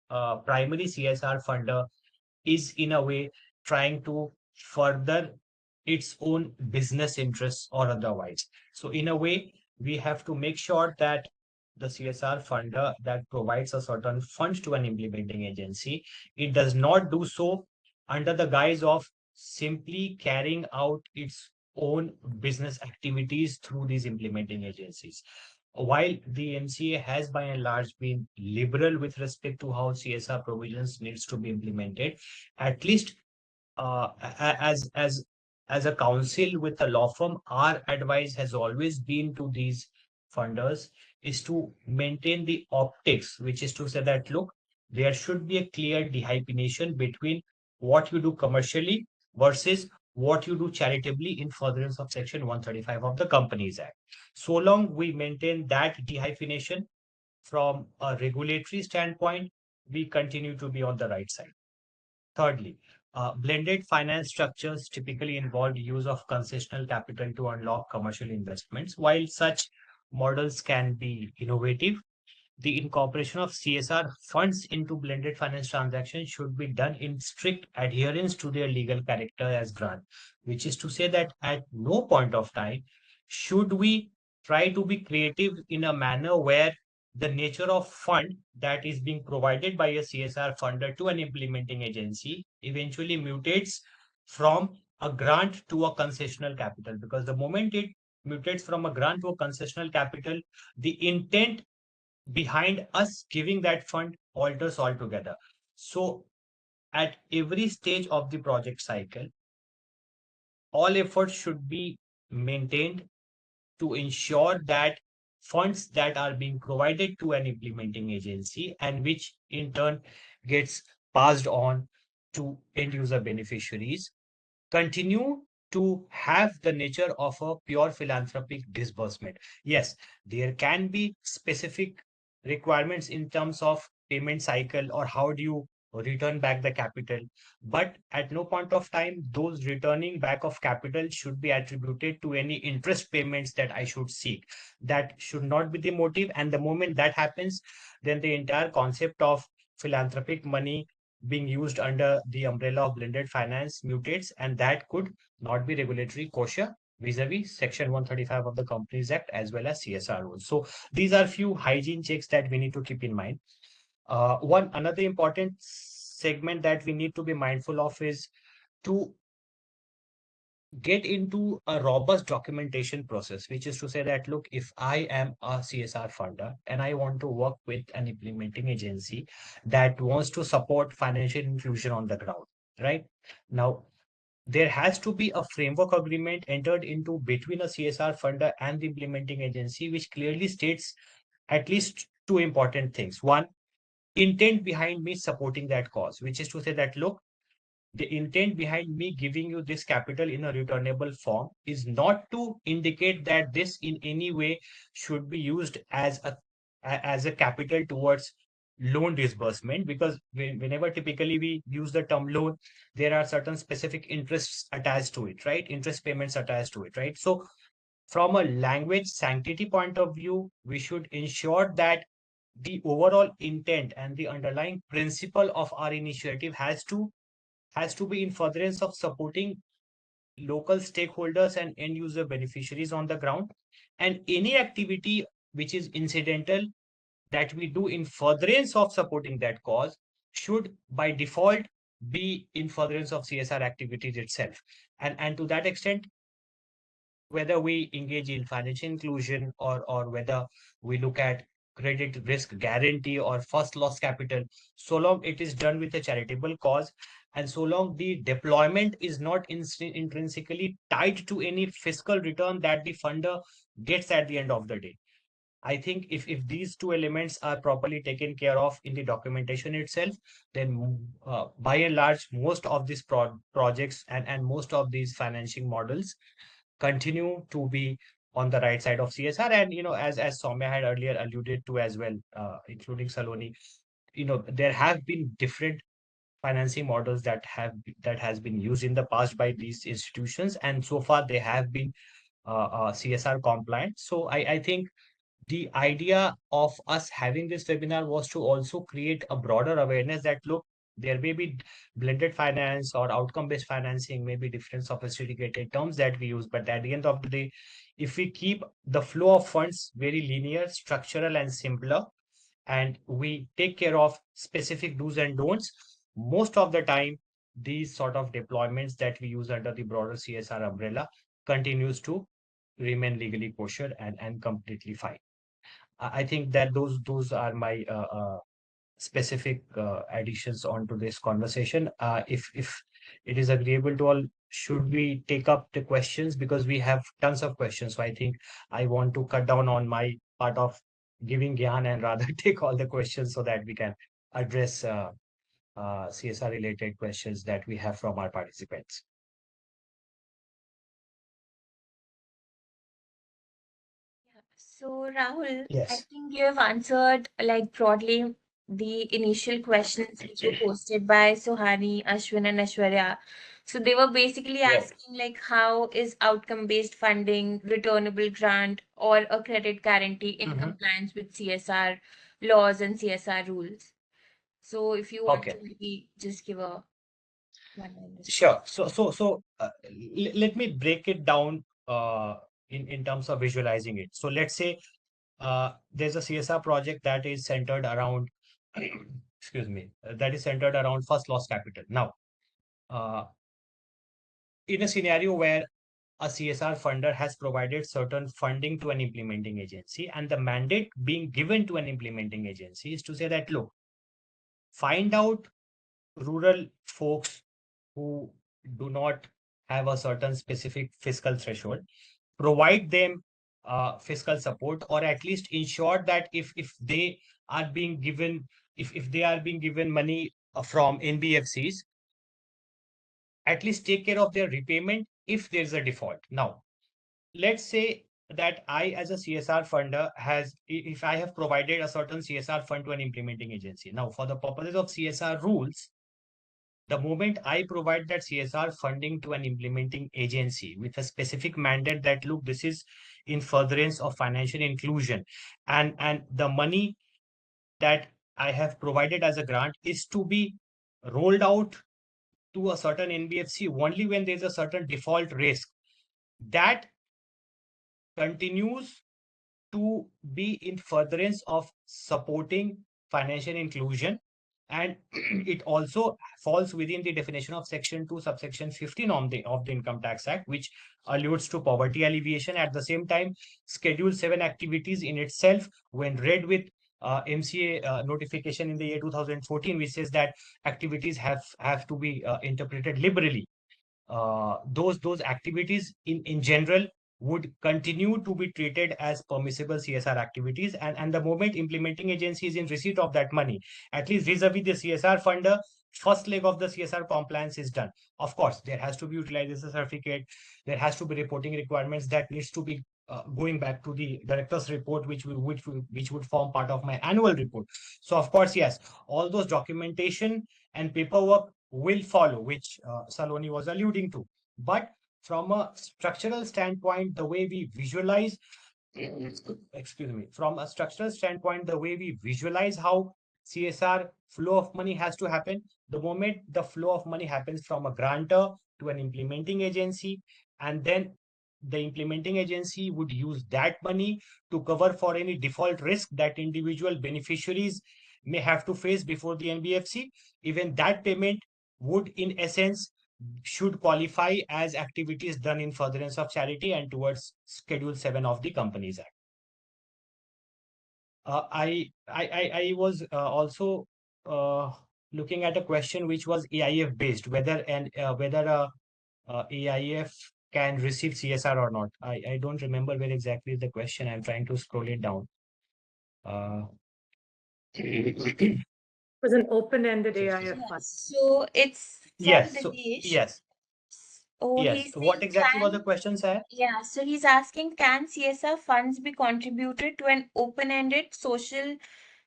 primary CSR funder is in a way trying to further its own business interests or otherwise. So in a way, we have to make sure that the CSR funder that provides a certain fund to an implementing agency, it does not do so under the guise of simply carrying out its own business activities through these implementing agencies. While the MCA has by and large been liberal with respect to how CSR provisions needs to be implemented, at least as a counsel with a law firm, our advice has always been to these funders is to maintain the optics, which is to say that, look, there should be a clear dehyphenation between what you do commercially versus what you do charitably in furtherance of Section 135 of the Companies Act. So long we maintain that dehyphenation from a regulatory standpoint, we continue to be on the right side. Thirdly, blended finance structures typically involve use of concessional capital to unlock commercial investments. While such models can be innovative, the incorporation of CSR funds into blended finance transactions should be done in strict adherence to their legal character as grant, which is to say that at no point of time should we try to be creative in a manner where the nature of fund that is being provided by a CSR funder to an implementing agency eventually mutates from a grant to a concessional capital. Because the moment it mutates from a grant to a concessional capital, the intent behind us giving that fund alters altogether. So at every stage of the project cycle, all efforts should be maintained to ensure that funds that are being provided to an implementing agency and which in turn gets passed on to end user beneficiaries continue to have the nature of a pure philanthropic disbursement. Yes, there can be specific requirements in terms of payment cycle or how do you return back the capital. But at no point of time, those returning back of capital should be attributed to any interest payments that I should seek. That should not be the motive. And the moment that happens, then the entire concept of philanthropic money being used under the umbrella of blended finance mutates, and that could not be regulatory kosher vis-a-vis Section 135 of the Companies Act as well as CSR rules. So these are few hygiene checks that we need to keep in mind. One another important segment that we need to be mindful of is to get into a robust documentation process, which is to say that, look, if I am a CSR funder and I want to work with an implementing agency that wants to support financial inclusion on the ground, right? Now, there has to be a framework agreement entered into between a CSR funder and the implementing agency, which clearly states at least two important things. One, intent behind me supporting that cause, which is to say that, look, the intent behind me giving you this capital in a returnable form is not to indicate that this in any way should be used as a capital towards loan disbursement, because whenever typically we use the term loan, there are certain specific interests attached to it, right? Interest payments attached to it, right? So from a language sanctity point of view, we should ensure that the overall intent and the underlying principle of our initiative has to be in furtherance of supporting local stakeholders and end user beneficiaries on the ground. And any activity which is incidental that we do in furtherance of supporting that cause should by default be in furtherance of CSR activities itself. And to that extent, whether we engage in financial inclusion or whether we look at credit risk guarantee or first loss capital, so long it is done with a charitable cause and so long the deployment is not intrinsically tied to any fiscal return that the funder gets at the end of the day. I think if these two elements are properly taken care of in the documentation itself, then by and large, most of these projects and most of these financing models continue to be on the right side of CSR. And, as Soumya had earlier alluded to as well, including Saloni, there have been different financing models that has been used in the past by these institutions. And so far they have been CSR compliant. So I think the idea of us having this webinar was to also create a broader awareness that, look, there may be blended finance or outcome-based financing, maybe different sophisticated terms that we use. But at the end of the day, if we keep the flow of funds very linear, structural, and simpler, and we take care of specific do's and don'ts, most of the time, these sort of deployments that we use under the broader CSR umbrella continues to remain legally kosher and completely fine. I think that those are my specific additions onto this conversation. If it is agreeable to all, should we take up the questions, because we have tons of questions. So I think I want to cut down on my part of giving gyan and rather take all the questions so that we can address CSR related questions that we have from our participants. So, Rahul, I Yes. think you have answered like broadly the initial questions which were posted by Sohani, Ashwin, and Ashwarya. So they were basically Right. asking like how is outcome-based funding, returnable grant, or a credit guarantee in Mhm. compliance with CSR laws and CSR rules. So if you want Okay. to maybe just give a one-line response. Sure. Let me break it down in terms of visualizing it. So let's say there's a CSR project that is centered around, excuse me, that is centered around first loss capital. Now, in a scenario where a CSR funder has provided certain funding to an implementing agency, and the mandate being given to an implementing agency is to say that, look, find out rural folks who do not have a certain specific fiscal threshold, provide them fiscal support, or at least ensure that if they are being given, if they are being given money from NBFCs, at least take care of their repayment if there's a default. Now, let's say that I, as a CSR funder, if I have provided a certain CSR fund to an implementing agency. Now, for the purposes of CSR rules, the moment I provide that CSR funding to an implementing agency with a specific mandate that, look, this is in furtherance of financial inclusion, and the money that I have provided as a grant is to be rolled out to a certain NBFC only when there's a certain default risk, that continues to be in furtherance of supporting financial inclusion. And it also falls within the definition of Section 2, subsection 15 of the Income Tax Act, which alludes to poverty alleviation. At the same time, Schedule 7 activities in itself, when read with MCA notification in the year 2014, which says that activities have to be interpreted liberally. Those activities in general would continue to be treated as permissible CSR activities, and the moment implementing agency is in receipt of that money, at least vis-a-vis the CSR funder, first leg of the CSR compliance is done. Of course, there has to be utilization certificate, there has to be reporting requirements that needs to be going back to the director's report, which would form part of my annual report. So of course, yes, all those documentation and paperwork will follow, which Saloni was alluding to. But from a structural standpoint, the way we visualize, excuse me, from a structural standpoint, the way we visualize how CSR flow of money has to happen, the moment the flow of money happens from a grantor to an implementing agency, and then the implementing agency would use that money to cover for any default risk that individual beneficiaries may have to face before the NBFC. Even that payment would, in essence, should qualify as activities done in furtherance of charity and towards Schedule 7 of the Companies Act. I was also looking at a question which was AIF based, whether a AIF can receive CSR or not. I don't remember where exactly the question. I'm trying to scroll it down. It was an open-ended AIF Yeah, fund. so it's from Yes. So Dinesh. yes. Oh, Yes. he's What saying exactly was the question, sir? yeah, so he's asking, can CSR funds be contributed to an open-ended social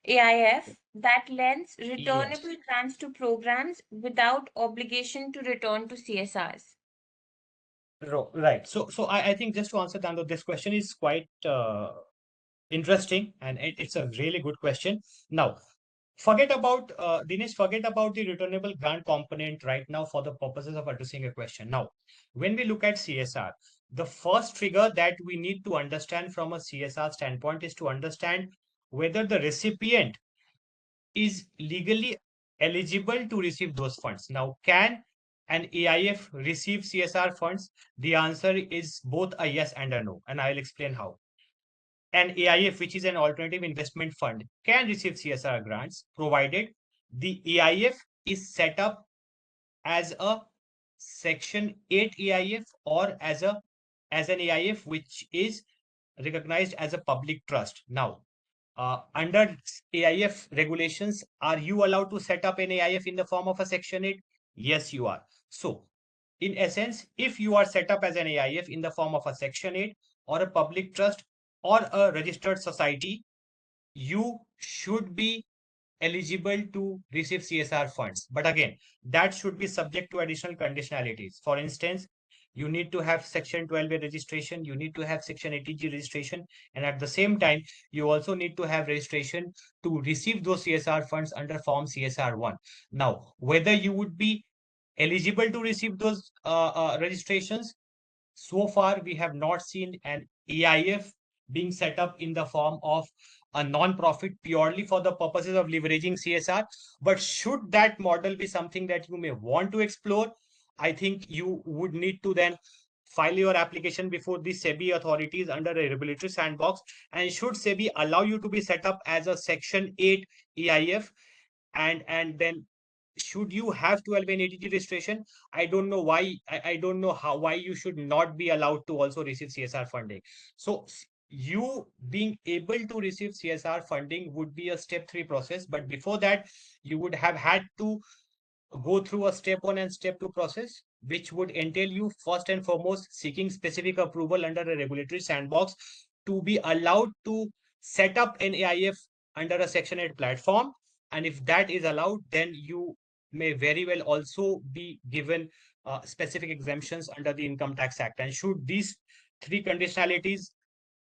AIF that lends returnable grants to programs without obligation to return to CSRs? Right. So I think, just to answer Dando, this question is quite interesting, and it's a really good question. Now, forget about Dinesh, forget about the returnable grant component right now for the purposes of addressing a question. Now, when we look at CSR, the first figure that we need to understand from a CSR standpoint is to understand whether the recipient is legally eligible to receive those funds. Now, can an AIF receive CSR funds? The answer is both a yes and a no, and I'll explain how. An AIF, which is an alternative investment fund, can receive CSR grants provided the AIF is set up as a Section 8 AIF or as an AIF which is recognized as a public trust. Now, under AIF regulations, are you allowed to set up an AIF in the form of a Section 8? Yes, you are. So, in essence, if you are set up as an AIF in the form of a Section 8 or a public trust or a registered society, you should be eligible to receive CSR funds. But again, that should be subject to additional conditionalities. For instance, you need to have Section 12A registration, you need to have Section 80G registration, and at the same time, you also need to have registration to receive those CSR funds under Form CSR1. Now, whether you would be eligible to receive those registrations, so far we have not seen an EIF being set up in the form of a non-profit purely for the purposes of leveraging CSR. But should that model be something that you may want to explore, I think you would need to then file your application before the SEBI authorities under a regulatory sandbox. And should SEBI allow you to be set up as a Section 8 EIF, and then should you have 12 and 80G registration, I don't know why, I don't know how, why you should not be allowed to also receive CSR funding. So you being able to receive CSR funding would be a step 3 process, but before that you would have had to go through a step 1 and step 2 process, which would entail you first and foremost seeking specific approval under a regulatory sandbox to be allowed to set up an AIF under a Section 8 platform. And if that is allowed, then you may very well also be given specific exemptions under the Income Tax Act. And should these 3 conditionalities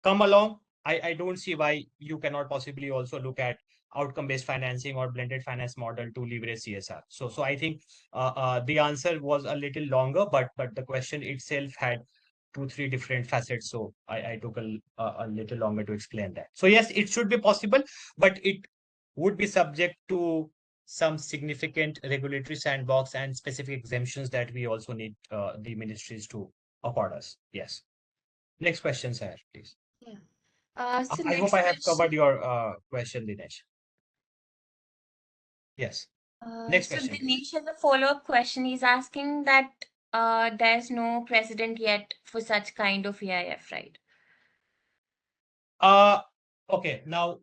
come along, I don't see why you cannot possibly also look at outcome-based financing or blended finance model to leverage CSR. So I think the answer was a little longer, but the question itself had 2-3 different facets. So I took a little longer to explain that. So yes, it should be possible, but it would be subject to some significant regulatory sandbox and specific exemptions that we also need the ministries to accord us. Yes. Next question, sir, please. So I next hope I have question. covered your question, Dinesh. Yes. Next So question, please. Dinesh has a follow-up question. He's asking that there's no precedent yet for such kind of EIF, right? Okay. Now,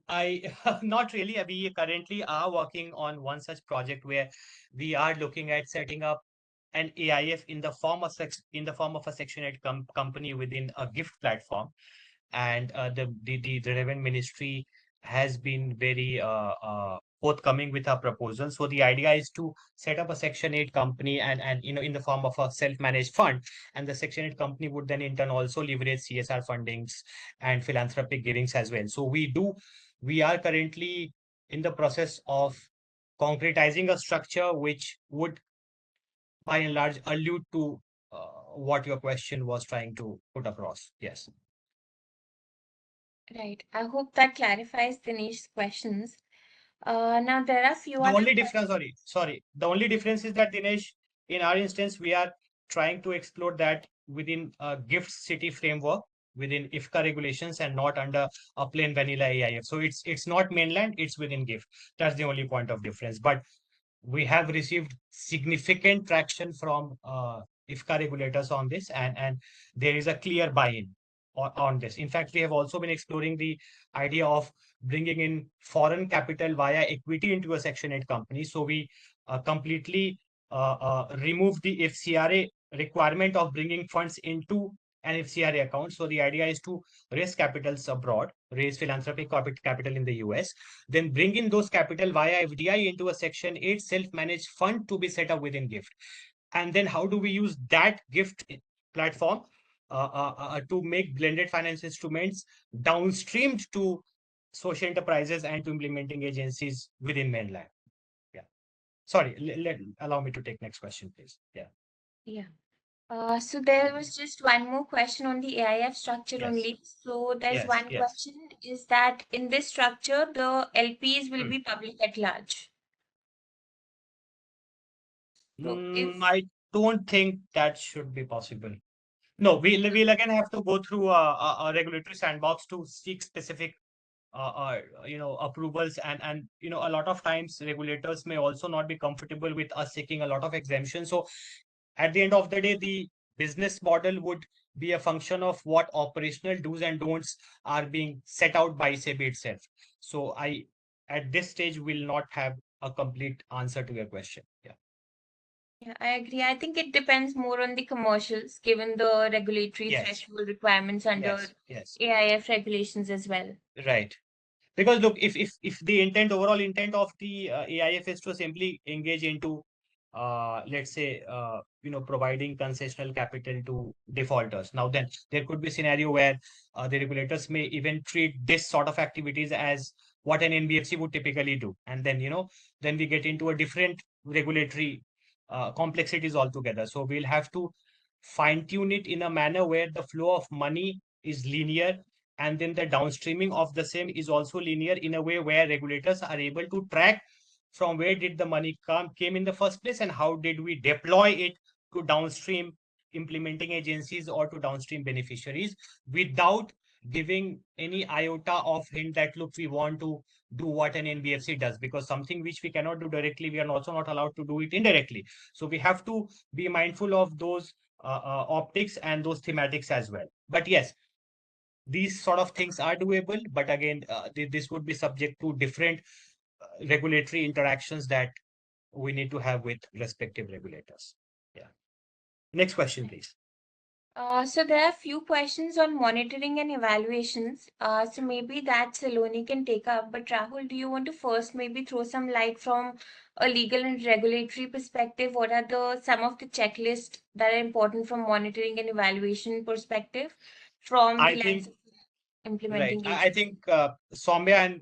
not really. We currently are working on one such project where we are looking at setting up an AIF in the form of a Section 8 company within a gift platform. And the Revenue Ministry has been very forthcoming with our proposal. So the idea is to set up a Section 8 company and in the form of a self-managed fund, and the Section 8 company would then in turn also leverage CSR fundings and philanthropic givings as well. So we are currently in the process of concretizing a structure which would by and large allude to what your question was trying to put across. Yes. Right. I hope that clarifies Dinesh's questions. Now there are few The other only difference, sorry. The only difference is that, Dinesh, in our instance, we are trying to explore that within a gift city framework, within IFCA regulations, and not under a plain vanilla AIF. So it's not mainland, it's within gift. That's the only point of difference. But we have received significant traction from IFCA regulators on this, and there is a clear buy-in on this. In fact, we have also been exploring the idea of bringing in foreign capital via equity into a Section 8 company. So we completely remove the FCRA requirement of bringing funds into an FCRA account. So the idea is to raise capitals abroad, raise philanthropic capital in the US, then bring in those capital via FDI into a Section 8 self-managed fund to be set up within GIFT. And then how do we use that GIFT platform to make blended finance instruments downstreamed to social enterprises and to implementing agencies within mainland? Yeah. Sorry, allow me to take next question, please. Yeah. Yeah. So there was just one more question on the AIF structure Yes. only. So there's Yes, one yes. question is that in this structure, the LPs will Hmm. be public at large. So if I don't think that should be possible. No, we'll again have to go through a regulatory sandbox to seek specific approvals, and a lot of times regulators may also not be comfortable with us seeking a lot of exemptions. So at the end of the day, the business model would be a function of what operational do's and don'ts are being set out by SEBI itself. So I, at this stage, will not have a complete answer to your question. Yeah. Yeah, I agree. I think it depends more on the commercials, given the regulatory Yes. threshold requirements under Yes. AIF regulations as well. Right. Because look, if the overall intent of the AIF is to simply engage into let's say, providing concessional capital to defaulters. Now, then there could be a scenario where the regulators may even treat this sort of activities as what an NBFC would typically do. And then, then we get into a different regulatory complexities altogether. So we'll have to fine tune it in a manner where the flow of money is linear, and then the downstreaming of the same is also linear in a way where regulators are able to track from where did the money came in the first place and how did we deploy it to downstream implementing agencies or to downstream beneficiaries without giving any iota of hint that look, we want to do what an NBFC does, because something which we cannot do directly, we are also not allowed to do it indirectly. So we have to be mindful of those optics and those thematics as well. But yes, these sort of things are doable, but again, this would be subject to different regulatory interactions that we need to have with respective regulators. Yeah. Next question, please. So there are a few questions on monitoring and evaluations. So maybe that Saloni can take up. But Rahul, do you want to first maybe throw some light from a legal and regulatory perspective? What are some of the checklists that are important from monitoring and evaluation perspective from the lens of implementing right. I think Soumya and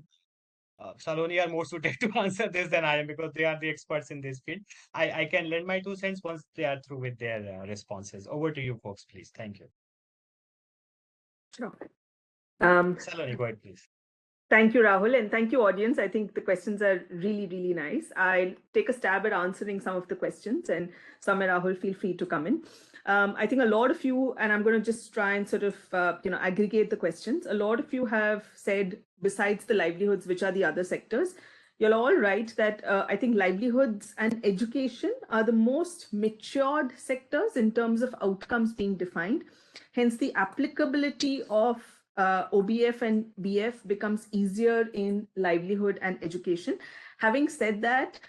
Saloni are more suited to answer this than I am, because they are the experts in this field. I can lend my 2 cents once they are through with their responses. Over to you, folks, please. Thank you. Sure. Saloni, go ahead, please. Thank you, Rahul, and thank you, audience. I think the questions are really, really nice. I'll take a stab at answering some of the questions, and Soumya, Rahul, feel free to come in. I think a lot of you, and I'm going to just try and sort of, aggregate the questions. A lot of you have said, besides the livelihoods, which are the other sectors, you're all right that I think livelihoods and education are the most matured sectors in terms of outcomes being defined. Hence, the applicability of OBF and BF becomes easier in livelihood and education. Having said that,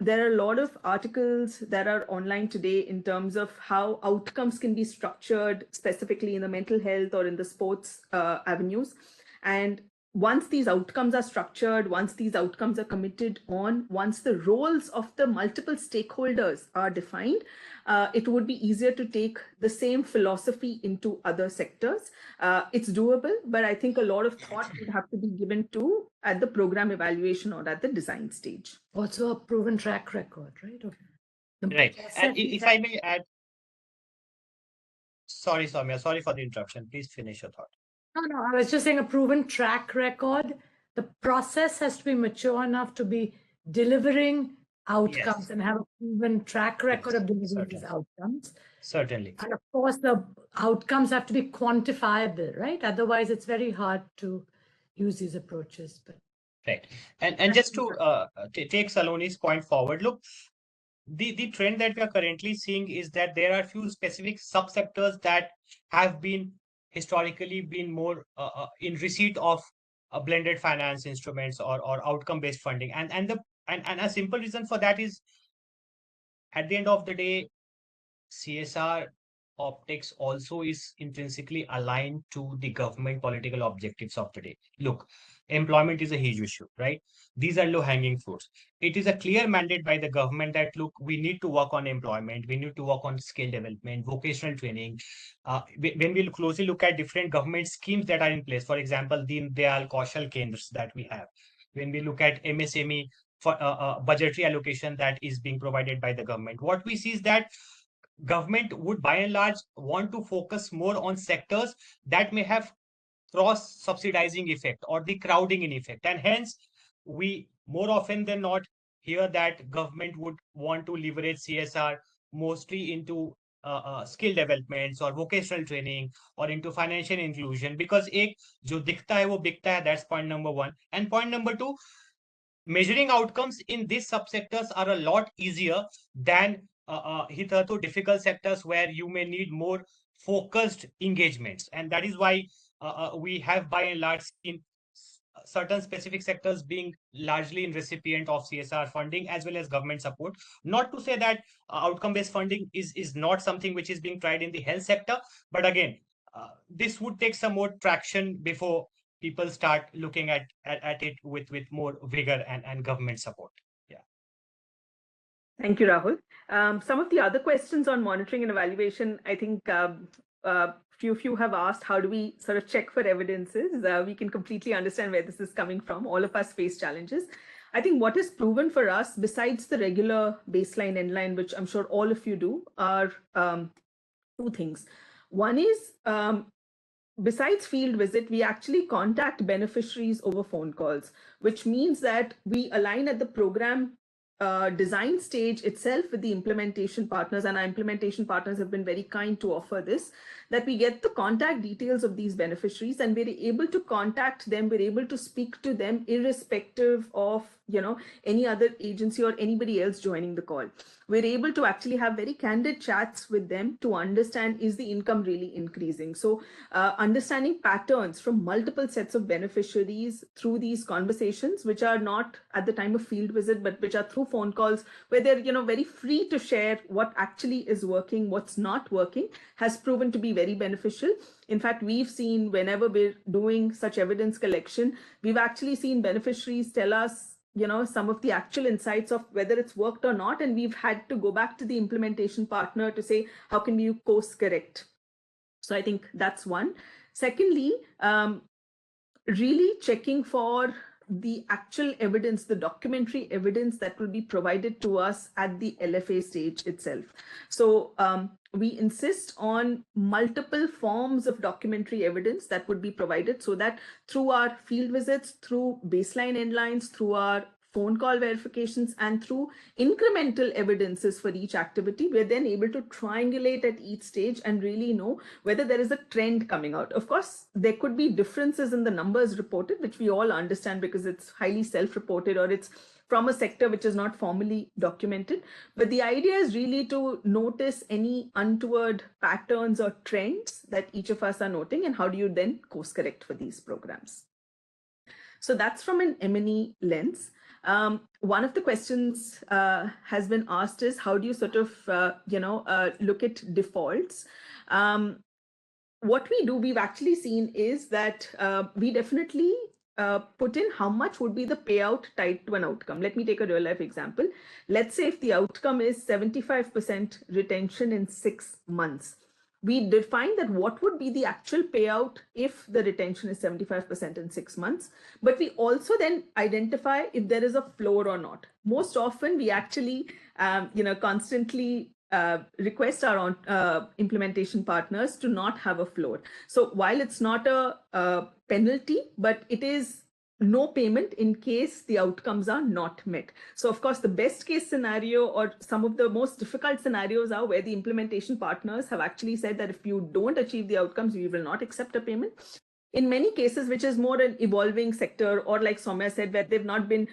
there are a lot of articles that are online today in terms of how outcomes can be structured specifically in the mental health or in the sports avenues. And once these outcomes are structured, once these outcomes are committed on, once the roles of the multiple stakeholders are defined, it would be easier to take the same philosophy into other sectors. It's doable, but I think a lot of thought would have to be given to at the program evaluation or at the design stage. Also a proven track record, right? Right. And if I may add, sorry, Soumya, sorry for the interruption. Please finish your thought. No, I was just saying a proven track record. The process has to be mature enough to be delivering outcomes and have a proven track record of delivering these outcomes. Certainly. And of course, the outcomes have to be quantifiable, right? Otherwise, it's very hard to use these approaches. But right. And just to take Saloni's point forward, look, the trend that we are currently seeing is that there are few specific subsectors that have been historically been more in receipt of blended finance instruments or outcome-based funding. And a simple reason for that is, at the end of the day, CSR optics also is intrinsically aligned to the government political objectives of the day. Look, employment is a huge issue, right? These are low-hanging fruits. It is a clear mandate by the government that, look, we need to work on employment, we need to work on skill development, vocational training. When we closely look at different government schemes that are in place, for example, the Dayal Kaushal Kendras that we have, when we look at MSME for budgetary allocation that is being provided by the government, what we see is that government would by and large want to focus more on sectors that may have cross subsidizing effect or the crowding in effect, and hence we more often than not hear that government would want to leverage CSR mostly into skill developments or vocational training or into financial inclusion, because ek jo dikhta hai wo bikta hai. That's point number 1. And point number 2, measuring outcomes in these subsectors are a lot easier than hitherto difficult sectors where you may need more focused engagements. And that is why we have by and large seen certain specific sectors being largely in recipient of CSR funding as well as government support. Not to say that outcome-based funding is not something which is being tried in the health sector, but again, this would take some more traction before people start looking at it with more vigor and government support. Yeah. Thank you, Rahul. Some of the other questions on monitoring and evaluation, I think few of you have asked, how do we sort of check for evidences? We can completely understand where this is coming from. All of us face challenges. I think what is proven for us, besides the regular baseline endline, which I'm sure all of you do, are two things. One is, besides field visit, we actually contact beneficiaries over phone calls, which means that we align at the program design stage itself with the implementation partners, and our implementation partners have been very kind to offer this, that we get the contact details of these beneficiaries and we're able to contact them, we're able to speak to them irrespective of any other agency or anybody else joining the call. We're able to actually have very candid chats with them to understand, is the income really increasing? So understanding patterns from multiple sets of beneficiaries through these conversations, which are not at the time of field visit, but which are through phone calls, where they're very free to share what actually is working, what's not working, has proven to be very beneficial. In fact, we've seen, whenever we're doing such evidence collection, we've actually seen beneficiaries tell us some of the actual insights of whether it's worked or not, and we've had to go back to the implementation partner to say, how can we course correct? So I think that's one. Secondly, really checking for the actual evidence, the documentary evidence that will be provided to us at the LFA stage itself. So we insist on multiple forms of documentary evidence that would be provided, so that through our field visits, through baseline endlines, through our phone call verifications, and through incremental evidences for each activity, we're then able to triangulate at each stage and really know whether there is a trend coming out. Of course, there could be differences in the numbers reported, which we all understand because it's highly self-reported or it's from a sector which is not formally documented. But the idea is really to notice any untoward patterns or trends that each of us are noting, and how do you then course correct for these programs. So that's from an M&E lens. One of the questions has been asked is, how do you sort of, look at defaults? What we do, we've actually seen is that we definitely put in how much would be the payout tied to an outcome. Let me take a real life example. Let's say if the outcome is 75% retention in 6 months. We define that what would be the actual payout if the retention is 75% in 6 months, but we also then identify if there is a floor or not. Most often we actually, constantly request our implementation partners to not have a floor. So while it's not a penalty, but it is no payment in case the outcomes are not met. So of course, the best case scenario, or some of the most difficult scenarios, are where the implementation partners have actually said that if you don't achieve the outcomes, we will not accept a payment. In many cases, which is more an evolving sector, or like Soumya said, where they've not been,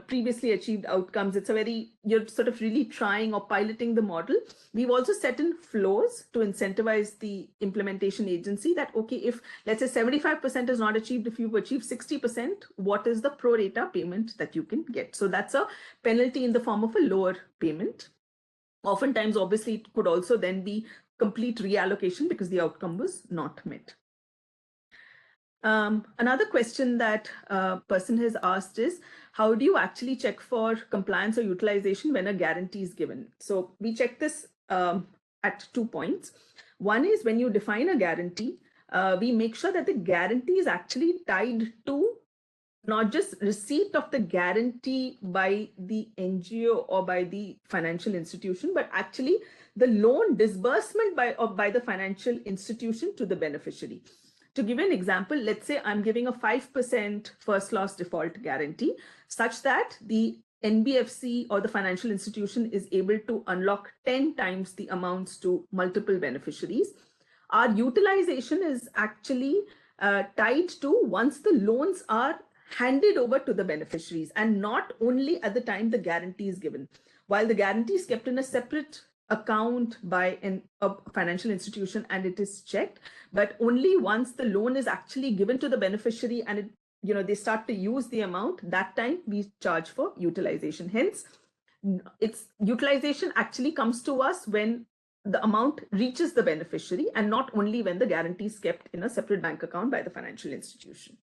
previously achieved outcomes, it's a very, you're sort of really trying or piloting the model. We've also set in floors to incentivize the implementation agency that, okay, if let's say 75% is not achieved, if you've achieved 60%, what is the pro rata payment that you can get? So that's a penalty in the form of a lower payment. Oftentimes, obviously, it could also then be complete reallocation because the outcome was not met. Another question that a person has asked is, how do you actually check for compliance or utilization when a guarantee is given? So we check this at 2 points. One is, when you define a guarantee, we make sure that the guarantee is actually tied to not just receipt of the guarantee by the NGO or by the financial institution, but actually the loan disbursement by the financial institution to the beneficiary. To give you an example, let's say I'm giving a 5% first loss default guarantee, such that the NBFC or the financial institution is able to unlock 10 times the amounts to multiple beneficiaries. Our utilization is actually tied to once the loans are handed over to the beneficiaries, and not only at the time the guarantee is given. While the guarantee is kept in a separate account by a financial institution and it is checked, but only once the loan is actually given to the beneficiary and they start to use the amount, that time we charge for utilization. Hence, its utilization actually comes to us when the amount reaches the beneficiary, and not only when the guarantee is kept in a separate bank account by the financial institution.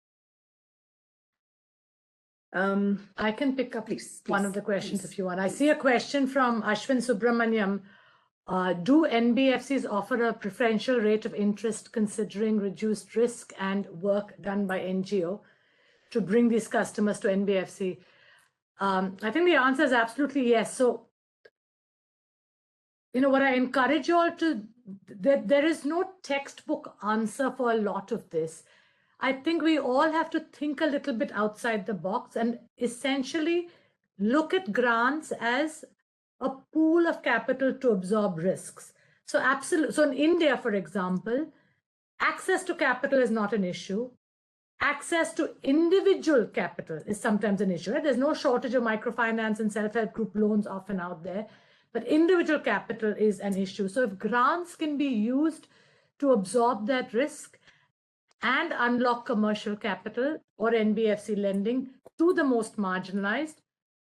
I can pick up Please, one please, of the questions please, if you want. I see a question from Ashwin Subramaniam. Do NBFCs offer a preferential rate of interest considering reduced risk and work done by NGO to bring these customers to NBFC? I think the answer is absolutely yes. So, what I encourage you all to, there is no textbook answer for a lot of this. I think we all have to think a little bit outside the box and essentially look at grants as a pool of capital to absorb risks. So absolutely. So in India, for example, access to capital is not an issue. Access to individual capital is sometimes an issue. Right? There's no shortage of microfinance and self-help group loans often out there, but individual capital is an issue. So if grants can be used to absorb that risk and unlock commercial capital or NBFC lending to the most marginalized,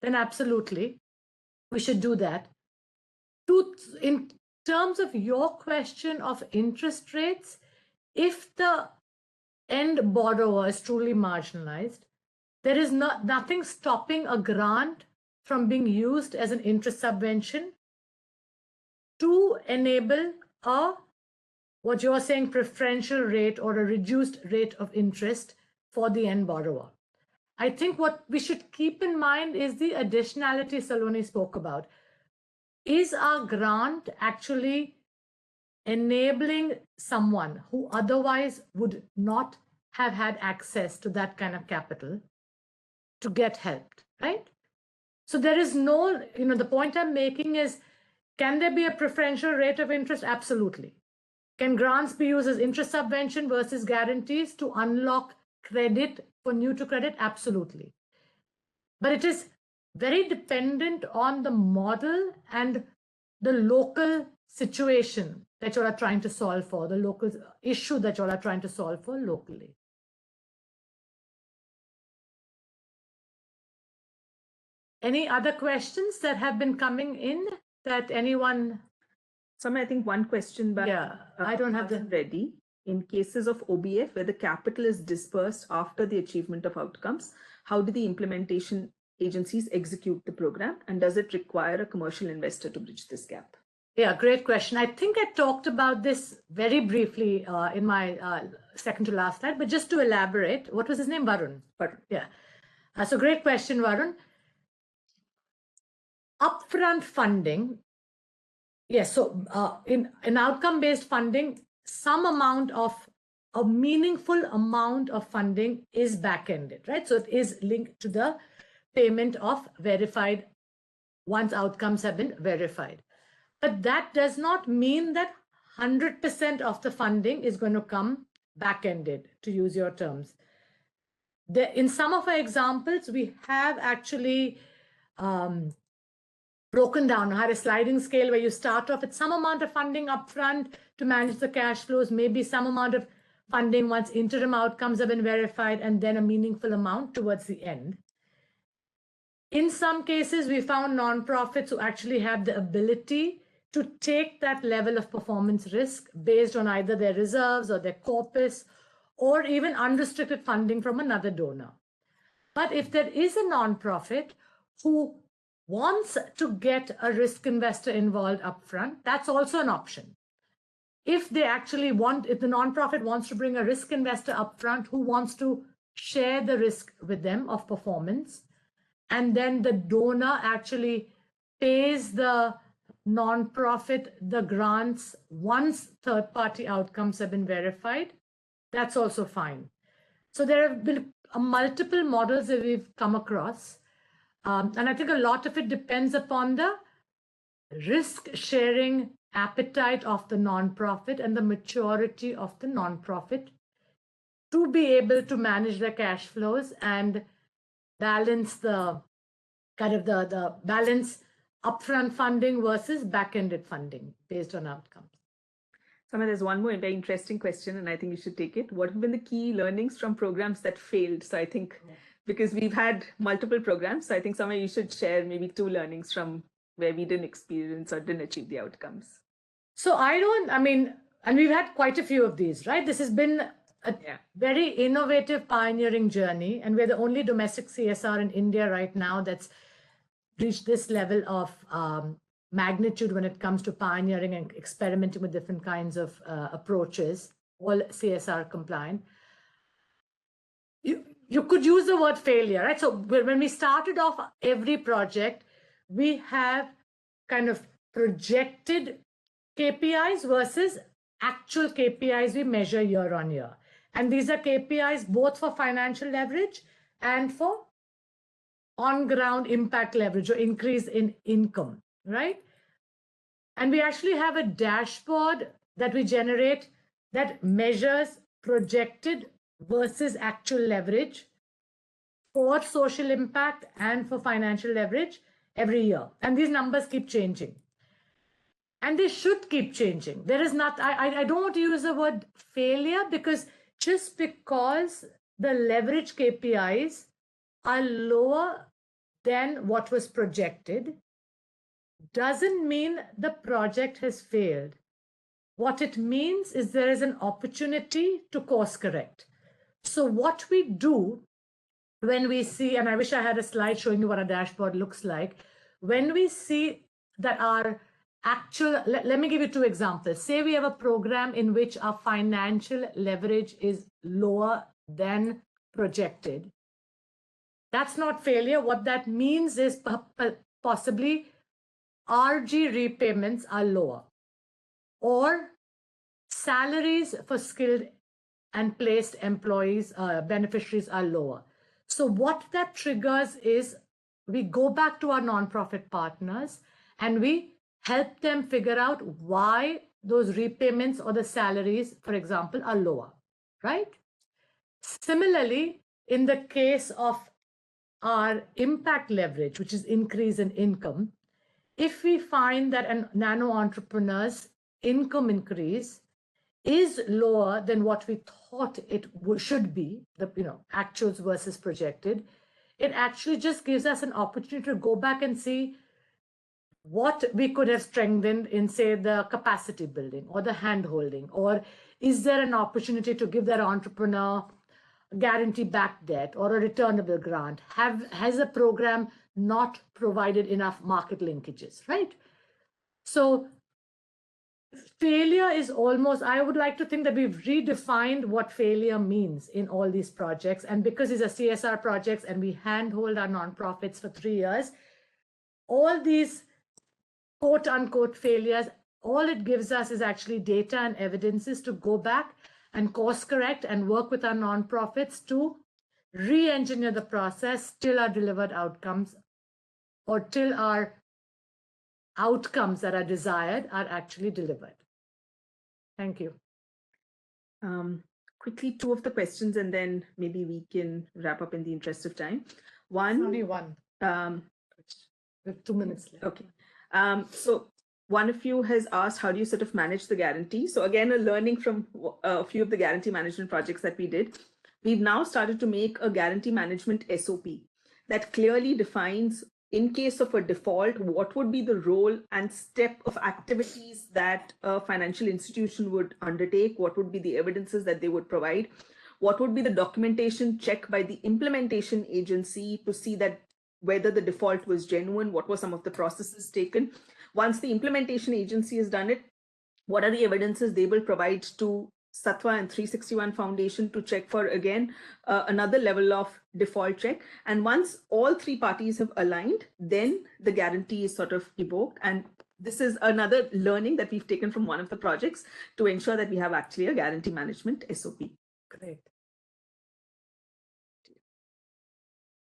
then absolutely, we should do that. In terms of your question of interest rates, if the end borrower is truly marginalized, there is nothing stopping a grant from being used as an interest subvention to enable what you're saying, preferential rate or a reduced rate of interest for the end borrower. I think what we should keep in mind is the additionality Saloni spoke about. Is our grant actually enabling someone who otherwise would not have had access to that kind of capital to get helped, right? So there is no, the point I'm making is, can there be a preferential rate of interest? Absolutely. Can grants be used as interest subvention versus guarantees to unlock credit for new to credit? Absolutely. But it is very dependent on the model and the local situation that you are trying to solve for, the local issue that you are trying to solve for locally. Any other questions that have been coming in that anyone? I think one question back. Yeah, I don't have them ready. In cases of OBF, where the capital is dispersed after the achievement of outcomes, how do the implementation agencies execute the program? And does it require a commercial investor to bridge this gap? Yeah, great question. I think I talked about this very briefly in my second to last slide, but just to elaborate, what was his name? Varun. Yeah. So great question, Varun. Upfront funding. Yes, so in outcome-based funding, a meaningful amount of funding is back-ended, right? So it is linked to the payment of verified once outcomes have been verified. But that does not mean that 100% of the funding is going to come back-ended, to use your terms. In some of our examples, we have actually broken down, had a sliding scale where you start off with some amount of funding upfront to manage the cash flows, maybe some amount of funding once interim outcomes have been verified, and then a meaningful amount towards the end. In some cases, we found nonprofits who actually have the ability to take that level of performance risk based on either their reserves or their corpus, or even unrestricted funding from another donor. But if there is a nonprofit who wants to get a risk investor involved upfront, that's also an option. If the nonprofit wants to bring a risk investor upfront who wants to share the risk with them of performance, and then the donor actually pays the nonprofit the grants once third-party outcomes have been verified, that's also fine. So there have been multiple models that we've come across. And I think a lot of it depends upon the risk-sharing appetite of the nonprofit and the maturity of the nonprofit to be able to manage their cash flows and balance the balance upfront funding versus back-ended funding based on outcomes. Samaya, there's one more very interesting question, and I think you should take it. What have been the key learnings from programs that failed? So I think because we've had multiple programs, so I think Samaya, you should share maybe 2 learnings from where we didn't experience or didn't achieve the outcomes. So and we've had quite a few of these, right? This has been a very innovative pioneering journey, and we're the only domestic CSR in India right now that's reached this level of magnitude when it comes to pioneering and experimenting with different kinds of approaches, all CSR compliant. You could use the word failure, right? So when we started off every project, we have kind of projected KPIs versus actual KPIs we measure year on year. And these are KPIs both for financial leverage and for on-ground impact leverage or increase in income, right? And we actually have a dashboard that we generate that measures projected versus actual leverage for social impact and for financial leverage every year. And these numbers keep changing. And they should keep changing. There is not, I don't want to use the word failure, because just because the leverage KPIs are lower than what was projected doesn't mean the project has failed. What it means is there is an opportunity to course correct. So what we do when we see, and I wish I had a slide showing you what a dashboard looks like, when we see that our actual, let me give you two examples. Say we have a program in which our financial leverage is lower than projected. That's not failure. What that means is possibly RG repayments are lower, or salaries for skilled and placed employees, beneficiaries are lower. So what that triggers is we go back to our nonprofit partners and we help them figure out why those repayments or the salaries, for example, are lower, right? Similarly, in the case of our impact leverage, which is increase in income, if we find that a nano entrepreneur's income increase is lower than what we thought it should be, the actuals versus projected, it actually just gives us an opportunity to go back and see what we could have strengthened in, say, the capacity building or the hand-holding, or is there an opportunity to give that entrepreneur guarantee back debt or a returnable grant? Has the program not provided enough market linkages, right? So failure is almost, I would like to think that we've redefined what failure means in all these projects. And because these are CSR projects and we handhold our nonprofits for 3 years, all these quote unquote failures, all it gives us is actually data and evidences to go back and course correct and work with our nonprofits to re-engineer the process till our delivered outcomes, or till our outcomes that are desired are actually delivered. Thank you. Quickly, two of the questions, and then maybe we can wrap up in the interest of time. One. Only one. With 2 minutes left. Okay. So one of you has asked, how do you sort of manage the guarantee? So again, a learning from a few of the guarantee management projects that we did, we've now started to make a guarantee management SOP that clearly defines, in case of a default, what would be the role and step of activities that a financial institution would undertake, what would be the evidences that they would provide, what would be the documentation check by the implementation agency to see that whether the default was genuine, what were some of the processes taken. Once the implementation agency has done it, what are the evidences they will provide to Sattva and 361 Foundation to check for, again, another level of default check. And once all three parties have aligned, then the guarantee is sort of evoked. And this is another learning that we've taken from one of the projects to ensure that we have actually a guarantee management SOP. Great.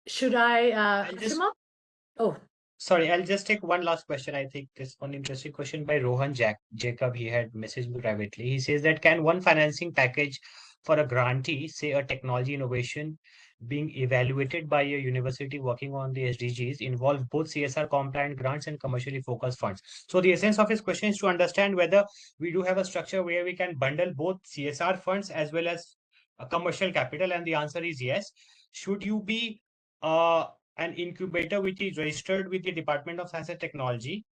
Should I, Shima? Oh. Sorry, I'll just take one last question. I think this one interesting question by Rohan Jacob. He had messaged me privately. He says that, can one financing package for a grantee, say a technology innovation being evaluated by a university working on the SDGs, involve both CSR compliant grants and commercially focused funds? So the essence of his question is to understand whether we do have a structure where we can bundle both CSR funds as well as a commercial capital. And the answer is yes. Should you be an incubator which is registered with the Department of Science and Technology,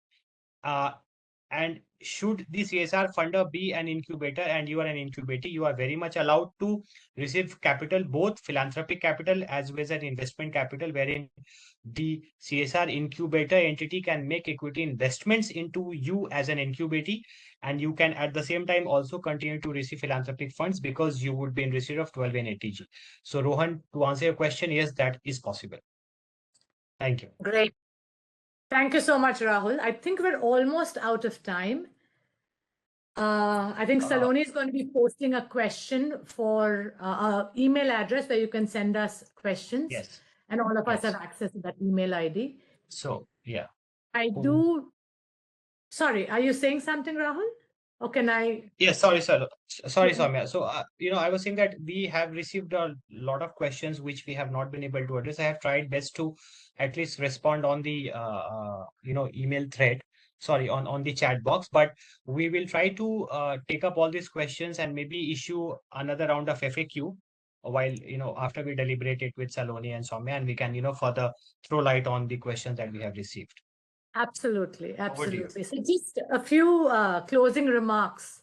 And should the CSR funder be an incubator and you are an incubator, you are very much allowed to receive capital, both philanthropic capital as well as an investment capital, wherein the CSR incubator entity can make equity investments into you as an incubator, and you can at the same time also continue to receive philanthropic funds because you would be in receipt of 12 NATG. So Rohan, to answer your question, yes, that is possible. Thank you. Great. Thank you so much, Rahul. I think we're almost out of time. I think Saloni is going to be posting a question for our email address where you can send us questions. Yes. And all of us Yes. have access to that email ID. So, yeah. Sorry, are you saying something, Rahul? Or can I? Yes, sorry, Soumya. So, I was saying that we have received a lot of questions which we have not been able to address. I have tried best to at least respond on the, email thread, sorry, on the chat box, but we will try to take up all these questions and maybe issue another round of FAQ while, after we deliberate it with Saloni and Soumya, and we can, further throw light on the questions that we have received. Absolutely, absolutely. So just a few closing remarks.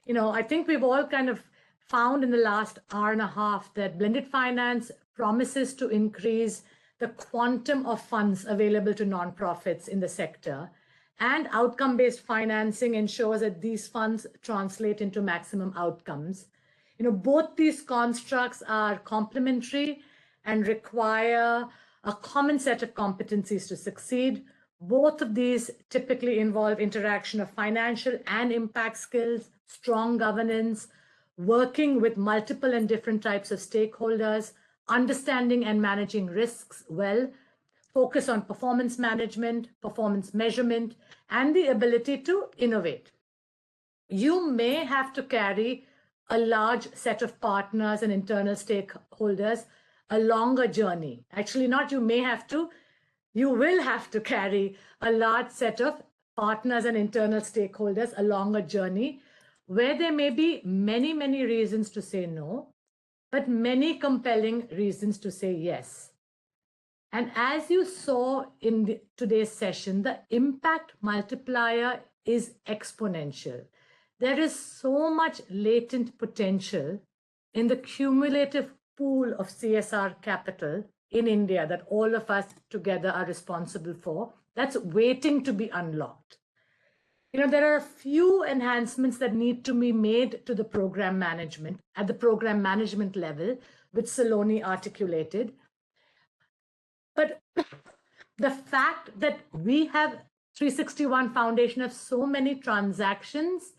I think we've all kind of found in the last hour and a half that blended finance promises to increase the quantum of funds available to nonprofits in the sector, and outcome-based financing ensures that these funds translate into maximum outcomes. Both these constructs are complementary and require a common set of competencies to succeed. Both of these typically involve interaction of financial and impact skills, strong governance, working with multiple and different types of stakeholders, understanding and managing risks well, focus on performance management, performance measurement, and the ability to innovate. You may have to carry a large set of partners and internal stakeholders along a journey. Actually, not you may have to, you will have to carry a large set of partners and internal stakeholders along a journey where there may be many, many reasons to say no, but many compelling reasons to say yes. And as you saw in today's session, the impact multiplier is exponential. There is so much latent potential in the cumulative pool of CSR capital in India that all of us together are responsible for, that's waiting to be unlocked. There are a few enhancements that need to be made to the program management at the program management level, which Saloni articulated. But the fact that we have 361 Foundation of so many transactions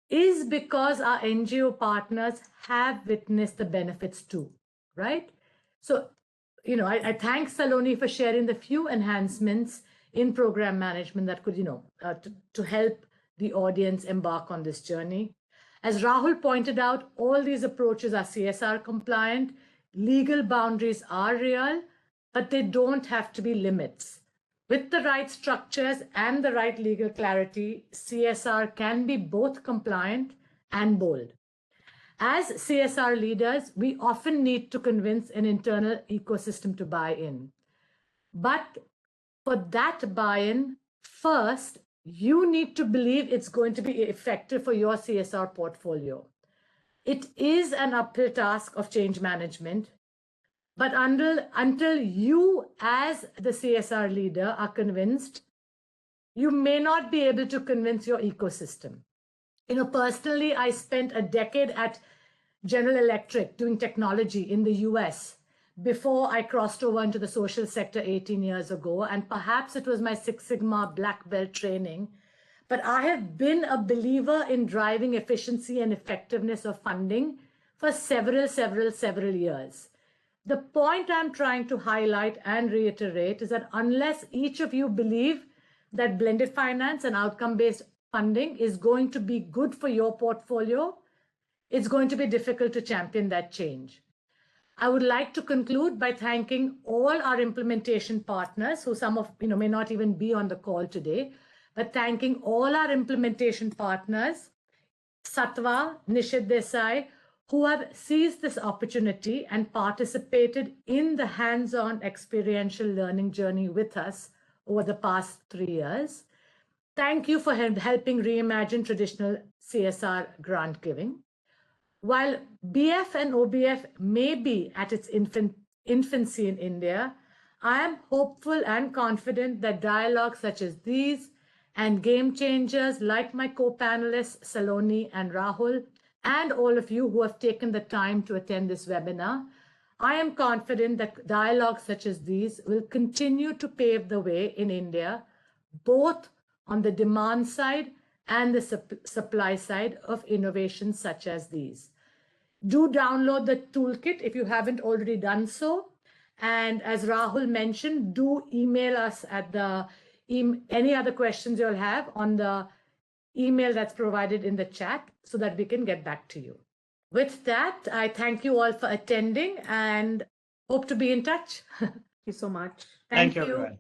is because our NGO partners have witnessed the benefits too, right? So, I thank Saloni for sharing the few enhancements in program management that could, to help the audience embark on this journey. As Rahul pointed out, all these approaches are CSR compliant. Legal boundaries are real, but they don't have to be limits. With the right structures and the right legal clarity, CSR can be both compliant and bold. As CSR leaders, we often need to convince an internal ecosystem to buy in. But for that buy-in, first, you need to believe it's going to be effective for your CSR portfolio. It is an uphill task of change management, but until you as the CSR leader are convinced, you may not be able to convince your ecosystem. Personally, I spent a decade at General Electric doing technology in the US before I crossed over into the social sector 18 years ago. And perhaps it was my Six Sigma black belt training, but I have been a believer in driving efficiency and effectiveness of funding for several years. The point I'm trying to highlight and reiterate is that unless each of you believe that blended finance and outcome-based funding is going to be good for your portfolio, it's going to be difficult to champion that change. I would like to conclude by thanking all our implementation partners, who some of may not even be on the call today, but thanking all our implementation partners, Sattva, Nishith Desai, who have seized this opportunity and participated in the hands-on experiential learning journey with us over the past 3 years. Thank you for helping reimagine traditional CSR grant giving. While BF and OBF may be at its infancy in India, I am hopeful and confident that dialogues such as these and game changers like my co-panelists Saloni and Rahul, and all of you who have taken the time to attend this webinar, I am confident that dialogues such as these will continue to pave the way in India, both on the demand side and the supply side of innovations such as these. Do download the toolkit if you haven't already done so. And as Rahul mentioned, do email us at the any other questions you'll have on the email that's provided in the chat so that we can get back to you. With that, I thank you all for attending and hope to be in touch. Thank you so much. Thank you, you. everyone.